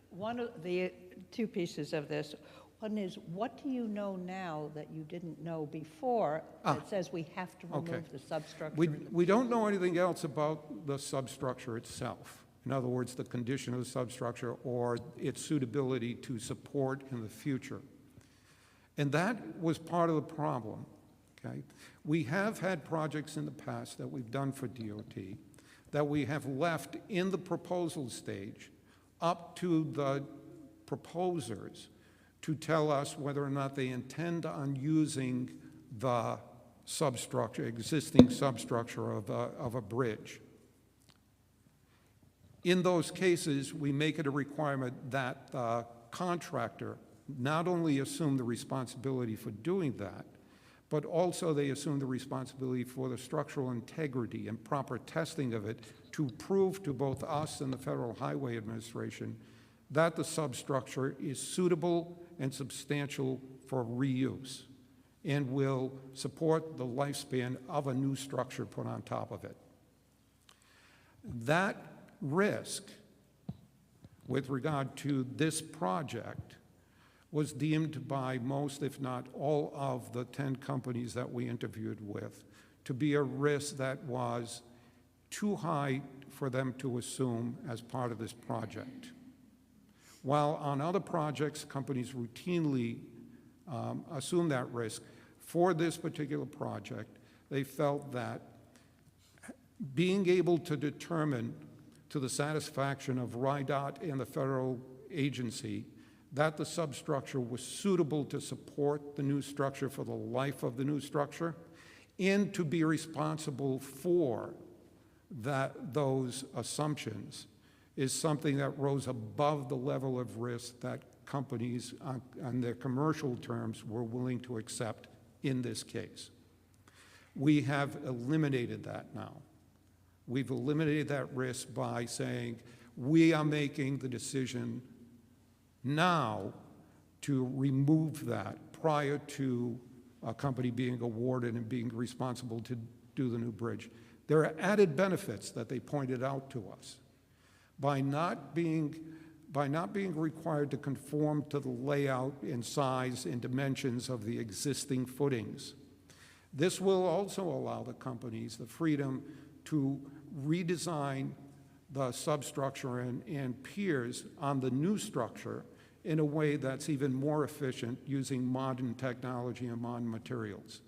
One of the two pieces of this, one is, what do you know now that you didn't know before that says we have to remove the substructure? we don't know anything else about the substructure itself. In other words, the condition of the substructure or its suitability to support in the future. And that was part of the problem, okay? We have had projects in the past that we've done for DOT that we have left in the proposal stage up to the proposers to tell us whether or not they intend on using the substructure, existing substructure of a bridge. In those cases, we make it a requirement that the contractor not only assume the responsibility for doing that, but also they assume the responsibility for the structural integrity and proper testing of it to prove to both us and the Federal Highway Administration that the substructure is suitable and substantial for reuse and will support the lifespan of a new structure put on top of it. That risk with regard to this project was deemed by most, if not all, of the 10 companies that we interviewed with to be a risk that was too high for them to assume as part of this project. While on other projects, companies routinely assume that risk, for this particular project, they felt that being able to determine to the satisfaction of RIDOT and the federal agency that the substructure was suitable to support the new structure for the life of the new structure and to be responsible for those assumptions is something that rose above the level of risk that companies on their commercial terms were willing to accept in this case. We have eliminated that now. We've eliminated that risk by saying we are making the decision now to remove that prior to a company being awarded and being responsible to do the new bridge. There are added benefits that they pointed out to us. By not being required to conform to the layout and size and dimensions of the existing footings, this will also allow the companies the freedom to redesign the substructure and piers on the new structure in a way that's even more efficient using modern technology and modern materials.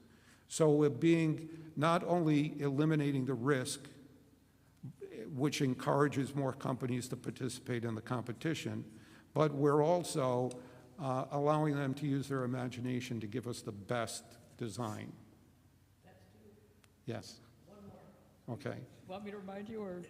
So we're not only eliminating the risk, which encourages more companies to participate in the competition, but we're also allowing them to use their imagination to give us the best design. That's two. Yes. One more. Okay. Want me to remind you, or?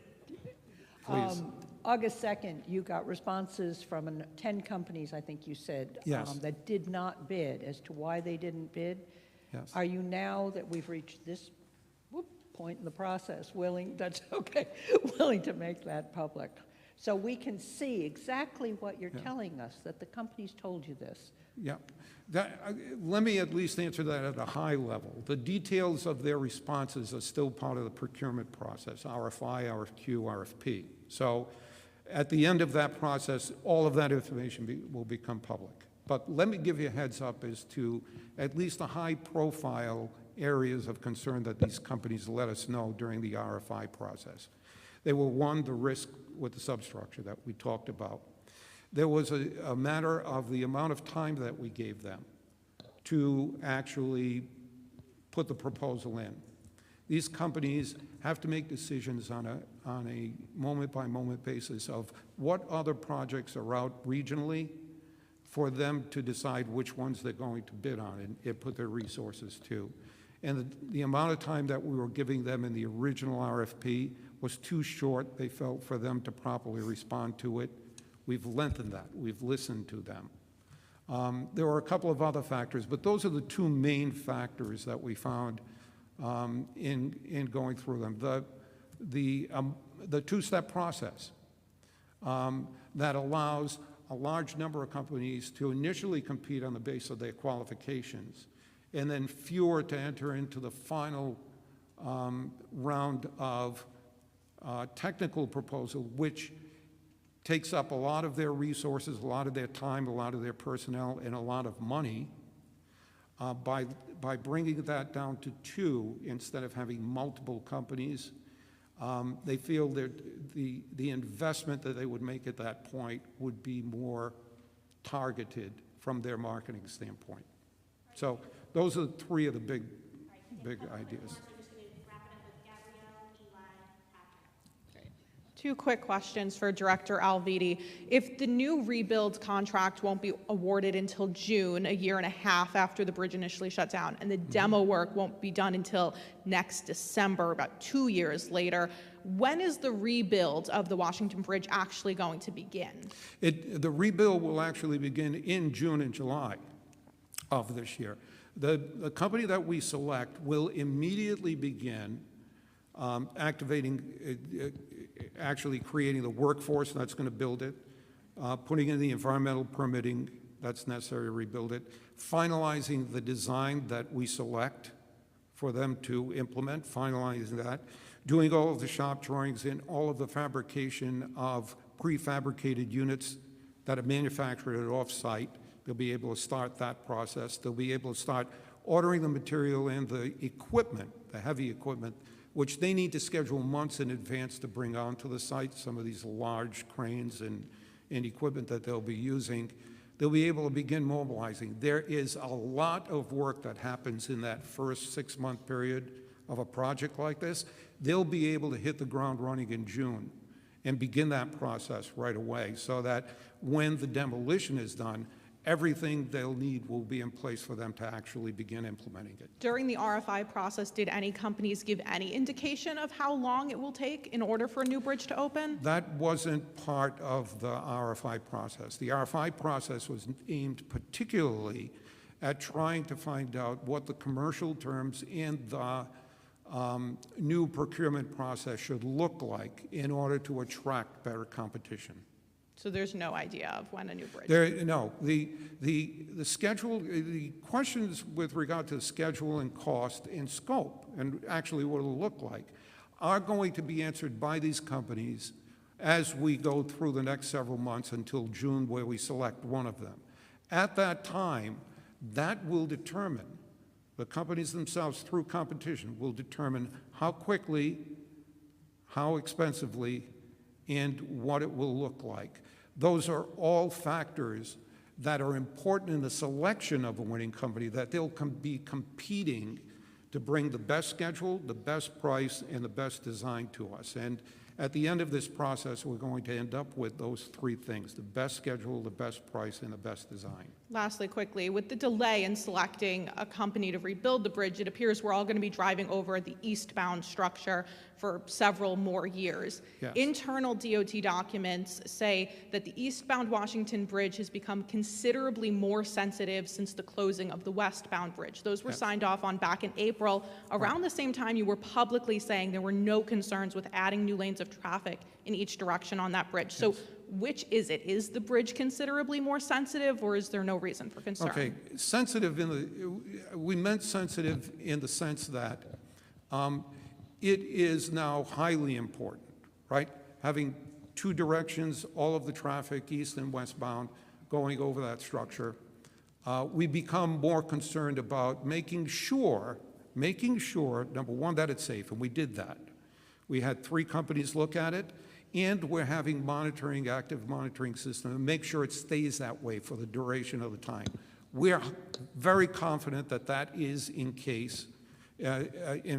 Please. August 2nd, you got responses from 10 companies, I think you said, Yes. that did not bid. As to why they didn't bid, Yes. are you, now that we've reached this point in the process, willing to make that public? So we can see exactly what you're telling us, that the companies told you this. Yeah. Let me at least answer that at a high level. The details of their responses are still part of the procurement process, RFI, RFQ, RFP. So at the end of that process, all of that information will become public. But let me give you a heads up as to at least the high-profile areas of concern that these companies let us know during the RFI process. They were, one, the risk with the substructure that we talked about. There was a matter of the amount of time that we gave them to actually put the proposal in. These companies have to make decisions on a moment-by-moment basis of what other projects are out regionally for them to decide which ones they're going to bid on and put their resources to. And the amount of time that we were giving them in the original RFP was too short, they felt, for them to properly respond to it. We've lengthened that. We've listened to them. There were a couple of other factors, but those are the two main factors that we found in going through them. The two-step process that allows a large number of companies to initially compete on the basis of their qualifications, and then fewer to enter into the final round of technical proposal, which takes up a lot of their resources, a lot of their time, a lot of their personnel, and a lot of money. By bringing that down to 2 instead of having multiple companies, they feel that the investment that they would make at that point would be more targeted from their marketing standpoint. So those are 3 of the big ideas. 2 quick questions for Director Alviti. If the new rebuild contract won't be awarded until June, a year and a half after the bridge initially shut down, and the demo work won't be done until next December, about 2 years later, when is the rebuild of the Washington Bridge actually going to begin? The rebuild will actually begin in June and July of this year. The company that we select will immediately begin actually creating the workforce that's going to build it, putting in the environmental permitting that's necessary to rebuild it, finalizing the design that we select for them to implement, finalizing that, doing all of the shop drawings and all of the fabrication of prefabricated units that are manufactured at off-site. They'll be able to start that process. They'll be able to start ordering the material and the equipment, the heavy equipment, which they need to schedule months in advance to bring onto the site, some of these large cranes and equipment that they'll be using. They'll be able to begin mobilizing. There is a lot of work that happens in that first 6-month period of a project like this. They'll be able to hit the ground running in June and begin that process right away, so that when the demolition is done, everything they'll need will be in place for them to actually begin implementing it. During the RFI process, did any companies give any indication of how long it will take in order for a new bridge to open? That wasn't part of the RFI process. The RFI process was aimed particularly at trying to find out what the commercial terms and the new procurement process should look like in order to attract better competition. So there's no idea of when a new bridge? No. The schedule, the questions with regard to the schedule and cost and scope, and actually what it'll look like, are going to be answered by these companies as we go through the next several months until June, where we select one of them. At that time, that will determine, the companies themselves through competition will determine how quickly, how expensively, and what it will look like. Those are all factors that are important in the selection of a winning company, that they'll be competing to bring the best schedule, the best price, and the best design to us. And at the end of this process, we're going to end up with those 3 things: the best schedule, the best price, and the best design. Lastly, quickly, with the delay in selecting a company to rebuild the bridge, it appears we're all going to be driving over the eastbound structure for several more years. Yes. Internal DOT documents say that the eastbound Washington Bridge has become considerably more sensitive since the closing of the westbound bridge. Those were signed off on back in April, around the same time you were publicly saying there were no concerns with adding new lanes of traffic in each direction on that bridge. So which is it? Is the bridge considerably more sensitive, or is there no reason for concern? Okay, sensitive we meant sensitive in the sense that it is now highly important, right? Having 2 directions, all of the traffic, east and westbound, going over that structure. We become more concerned about making sure, number one, that it's safe, and we did that. We had 3 companies look at it, and we're having active monitoring system, and make sure it stays that way for the duration of the time. We're very confident that that is in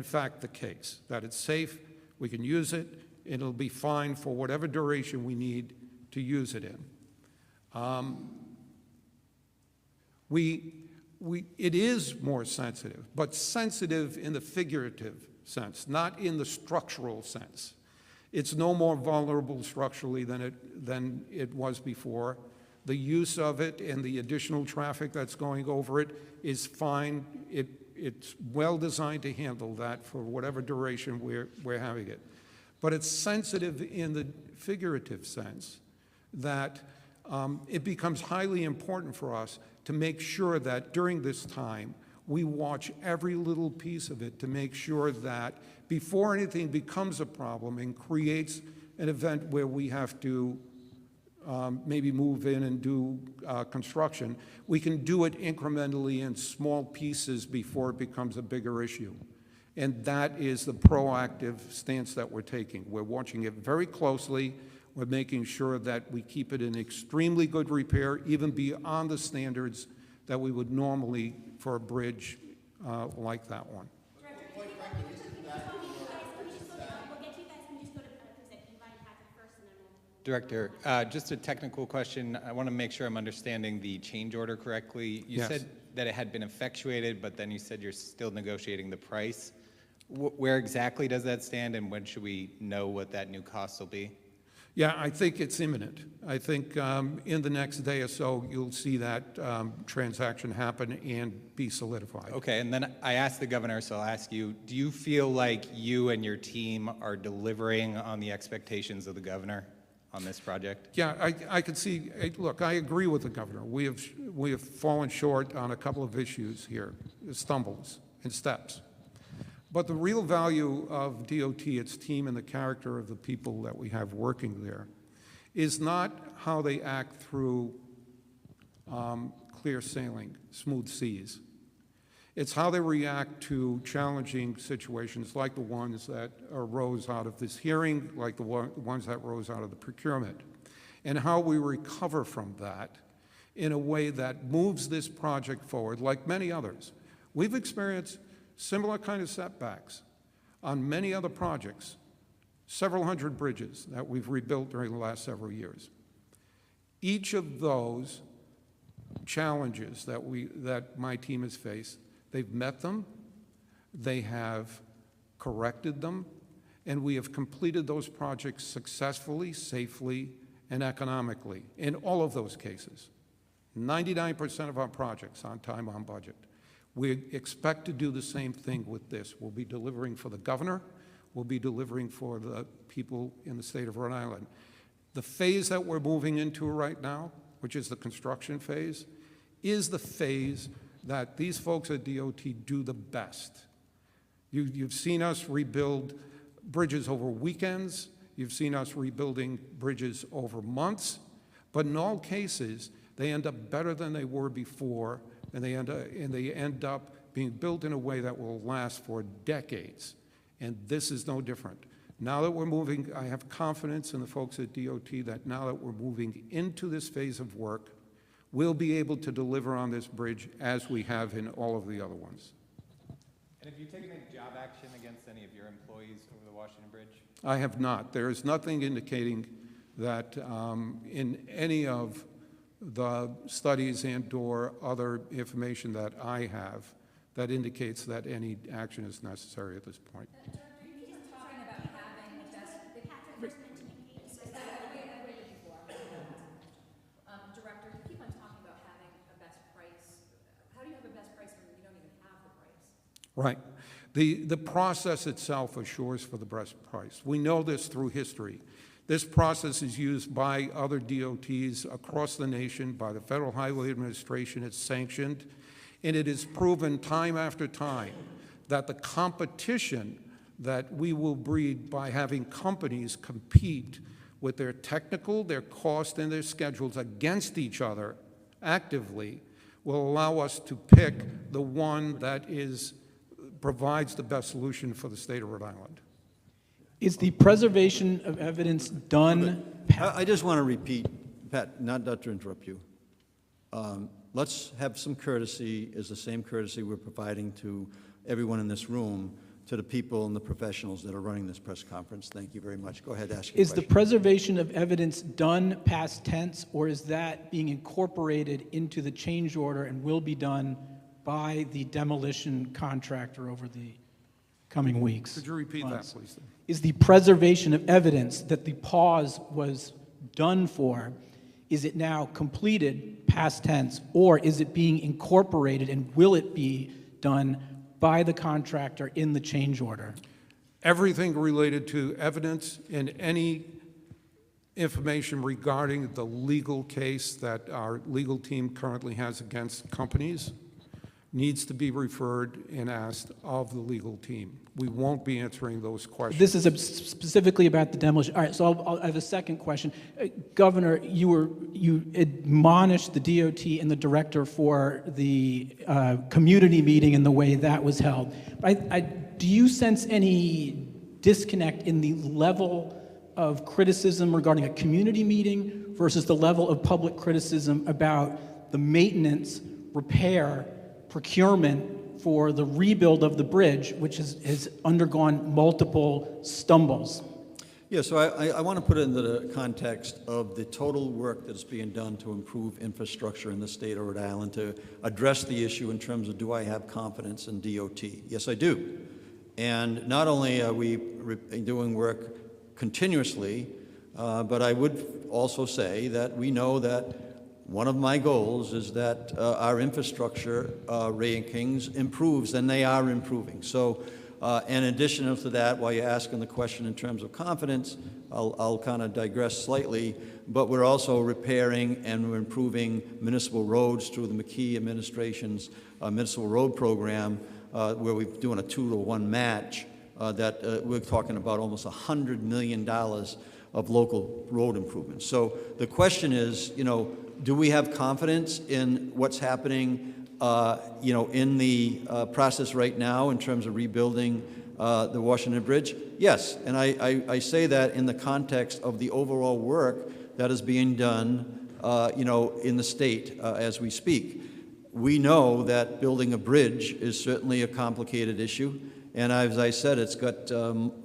fact the case, that it's safe, we can use it, and it'll be fine for whatever duration we need to use it in. It is more sensitive, but sensitive in the figurative sense, not in the structural sense. It's no more vulnerable structurally than it was before. The use of it and the additional traffic that's going over it is fine. It's well designed to handle that for whatever duration we're having it. But it's sensitive in the figurative sense that it becomes highly important for us to make sure that during this time, we watch every little piece of it to make sure that before anything becomes a problem and creates an event where we have to maybe move in and do construction, we can do it incrementally in small pieces before it becomes a bigger issue. And that is the proactive stance that we're taking. We're watching it very closely. We're making sure that we keep it in extremely good repair, even beyond the standards that we would normally for a bridge like that one. Director, just a technical question. I want to make sure I'm understanding the change order correctly. You Yes. said that it had been effectuated, but then you said you're still negotiating the price. Where exactly does that stand, and when should we know what that new cost will be? Yeah, I think it's imminent. I think in the next day or so, you'll see that transaction happen and be solidified. Okay, and then I asked the governor, so I'll ask you, do you feel like you and your team are delivering on the expectations of the governor on this project? Yeah, I could see, look, I agree with the governor. We have fallen short on a couple of issues here, stumbles and steps. But the real value of DOT, its team, and the character of the people that we have working there is not how they act through clear sailing, smooth seas. It's how they react to challenging situations like the ones that arose out of this hearing, like the ones that rose out of the procurement, and how we recover from that in a way that moves this project forward, like many others. We've experienced similar kind of setbacks on many other projects, several hundred bridges that we've rebuilt during the last several years. Each of those challenges that my team has faced, they've met them, they have corrected them, and we have completed those projects successfully, safely, and economically in all of those cases. 99% of our projects on time, on budget. We expect to do the same thing with this. We'll be delivering for the governor. We'll be delivering for the people in the state of Rhode Island. The phase that we're moving into right now, which is the construction phase, is the phase that these folks at DOT do the best. You've seen us rebuild bridges over weekends. You've seen us rebuilding bridges over months. But in all cases, they end up better than they were before, and they end up being built in a way that will last for decades. And this is no different. Now that we're moving, I have confidence in the folks at DOT that now that we're moving into this phase of work, we'll be able to deliver on this bridge as we have in all of the other ones. And have you taken any job action against any of your employees over the Washington Bridge? I have not. There is nothing indicating that in any of the studies and/or other information that I have that indicates that any action is necessary at this point. Director, you keep on talking about having a best price. How do you have a best price when you don't even have the price? Right. The process itself assures for the best price. We know this through history. This process is used by other DOTs across the nation, by the Federal Highway Administration. It's sanctioned, and it is proven time after time that the competition that we will breed by having companies compete with their technical, their cost, and their schedules against each other actively will allow us to pick the one that provides the best solution for the state of Rhode Island. Is the preservation of evidence done? I just want to repeat, Pat, not to interrupt you. Let's have some courtesy, is the same courtesy we're providing to everyone in this room, to the people and the professionals that are running this press conference. Thank you very much. Go ahead, ask your Is the question. preservation of evidence done past tense, or is that being incorporated into the change order and will be done by the demolition contractor over the coming weeks? Could you repeat months? that, please? Is the preservation of evidence that the pause was done for, is it now completed past tense, or is it being incorporated, and will it be done by the contractor in the change order? Everything related to evidence and any information regarding the legal case that our legal team currently has against companies needs to be referred and asked of the legal team. We won't be answering those questions. This is specifically about the demolition. All right, so I have a second question. Governor, you admonished the DOT and the director for the community meeting and the way that was held. Do you sense any disconnect in the level of criticism regarding a community meeting versus the level of public criticism about the maintenance, repair, procurement for the rebuild of the bridge, which has undergone multiple stumbles? Yeah, so I want to put it into the context of the total work that's being done to improve infrastructure in the state of Rhode Island to address the issue in terms of, do I have confidence in DOT? Yes, I do. And not only are we doing work continuously, but I would also say that we know that one of my goals is that our infrastructure rankings improves, and they are improving. So in addition to that, while you're asking the question in terms of confidence, I'll kind of digress slightly, but we're also repairing and we're improving municipal roads through the McKee administration's municipal road program, where we're doing a 2-to-1 match that we're talking about almost $100 million of local road improvements. So the question is, do we have confidence in what's happening, in the process right now in terms of rebuilding the Washington Bridge? Yes, and I say that in the context of the overall work that is being done, in the state as we speak. We know that building a bridge is certainly a complicated issue, and as I said, it's got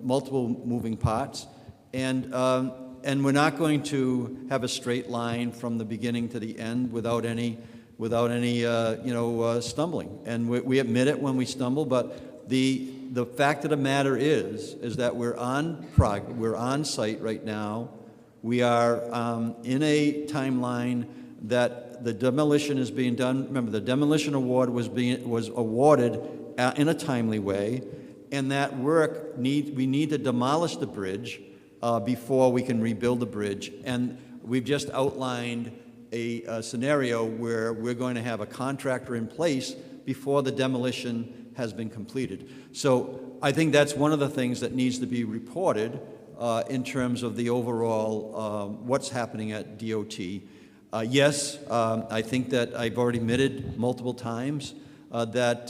multiple moving parts, and we're not going to have a straight line from the beginning to the end without any stumbling. And we admit it when we stumble, but the fact of the matter is that we're on site right now. We are in a timeline that the demolition is being done. Remember, the demolition award was awarded in a timely way, and that work we need to demolish the bridge before we can rebuild the bridge. And we've just outlined a scenario where we're going to have a contractor in place before the demolition has been completed. So I think that's one of the things that needs to be reported in terms of the overall what's happening at DOT. Yes, I think that I've already admitted multiple times that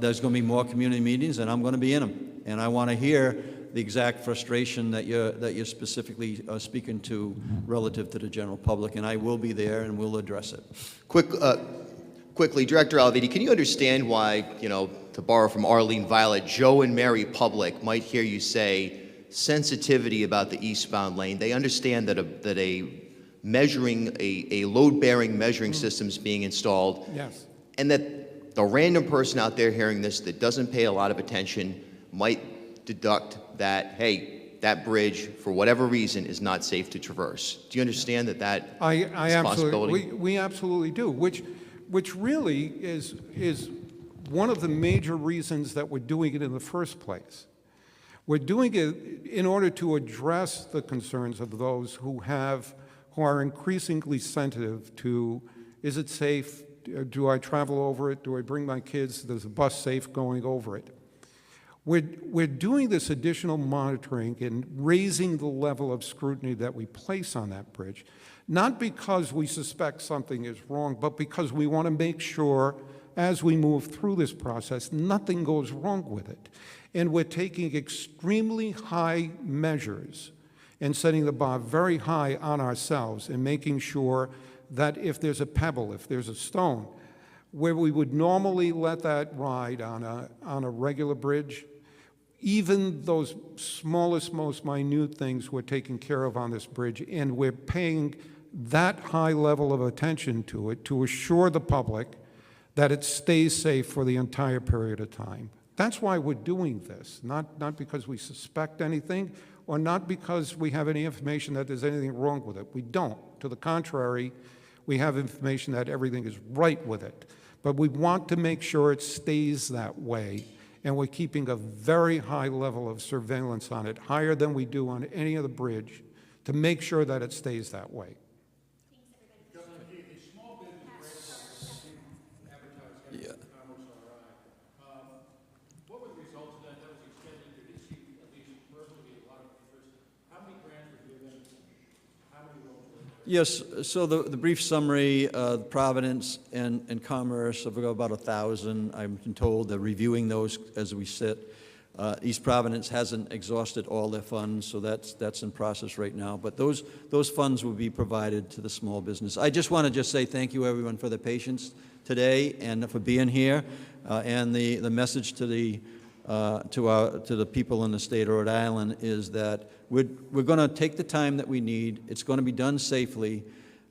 there's going to be more community meetings, and I'm going to be in them. And I want to hear the exact frustration that you're specifically speaking to relative to the general public, and I will be there and we'll address it. Quickly, Director Alviti, can you understand why, to borrow from Arlene Violet, Joe and Mary Public might hear you say sensitivity about the eastbound lane? They understand that a load-bearing measuring system is being installed. Yes. And that the random person out there hearing this that doesn't pay a lot of attention might deduct that, hey, that bridge, for whatever reason, is not safe to traverse. Do you understand that is a possibility? We absolutely do, which really is one of the major reasons that we're doing it in the first place. We're doing it in order to address the concerns of those who are increasingly sensitive to, is it safe? Do I travel over it? Do I bring my kids? Is the bus safe going over it? We're doing this additional monitoring and raising the level of scrutiny that we place on that bridge, not because we suspect something is wrong, but because we want to make sure as we move through this process, nothing goes wrong with it. And we're taking extremely high measures and setting the bar very high on ourselves and making sure that if there's a pebble, if there's a stone, where we would normally let that ride on a regular bridge, even those smallest, most minute things we're taking care of on this bridge, and we're paying that high level of attention to it to assure the public that it stays safe for the entire period of time. That's why we're doing this, not because we suspect anything or not because we have any information that there's anything wrong with it. We don't. To the contrary, we have information that everything is right with it. But we want to make sure it stays that way, and we're keeping a very high level of surveillance on it, higher than we do on any other bridge, to make sure that it stays that way. Yeah. What were the results of that? That was extended. There did seem, at least personally, a lot of interest. How many grants were given? How many roles were there? Yes, so the brief summary, Providence and Commerce have got about 1,000. I've been told they're reviewing those as we sit. East Providence hasn't exhausted all their funds, so that's in process right now. But those funds will be provided to the small business. I just want to say thank you, everyone, for the patience today and for being here. And the message to the people in the state of Rhode Island is that we're going to take the time that we need. It's going to be done safely.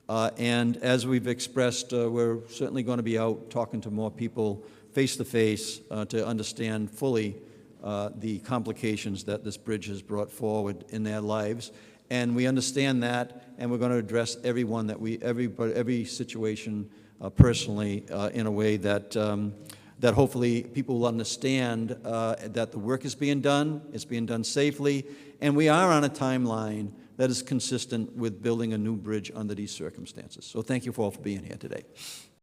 And as we've expressed, we're certainly going to be out talking to more people face to face to understand fully the complications that this bridge has brought forward in their lives. And we understand that, and we're going to address every situation personally in a way that that hopefully people will understand that the work is being done, it's being done safely, and we are on a timeline that is consistent with building a new bridge under these circumstances. So thank you all for being here today.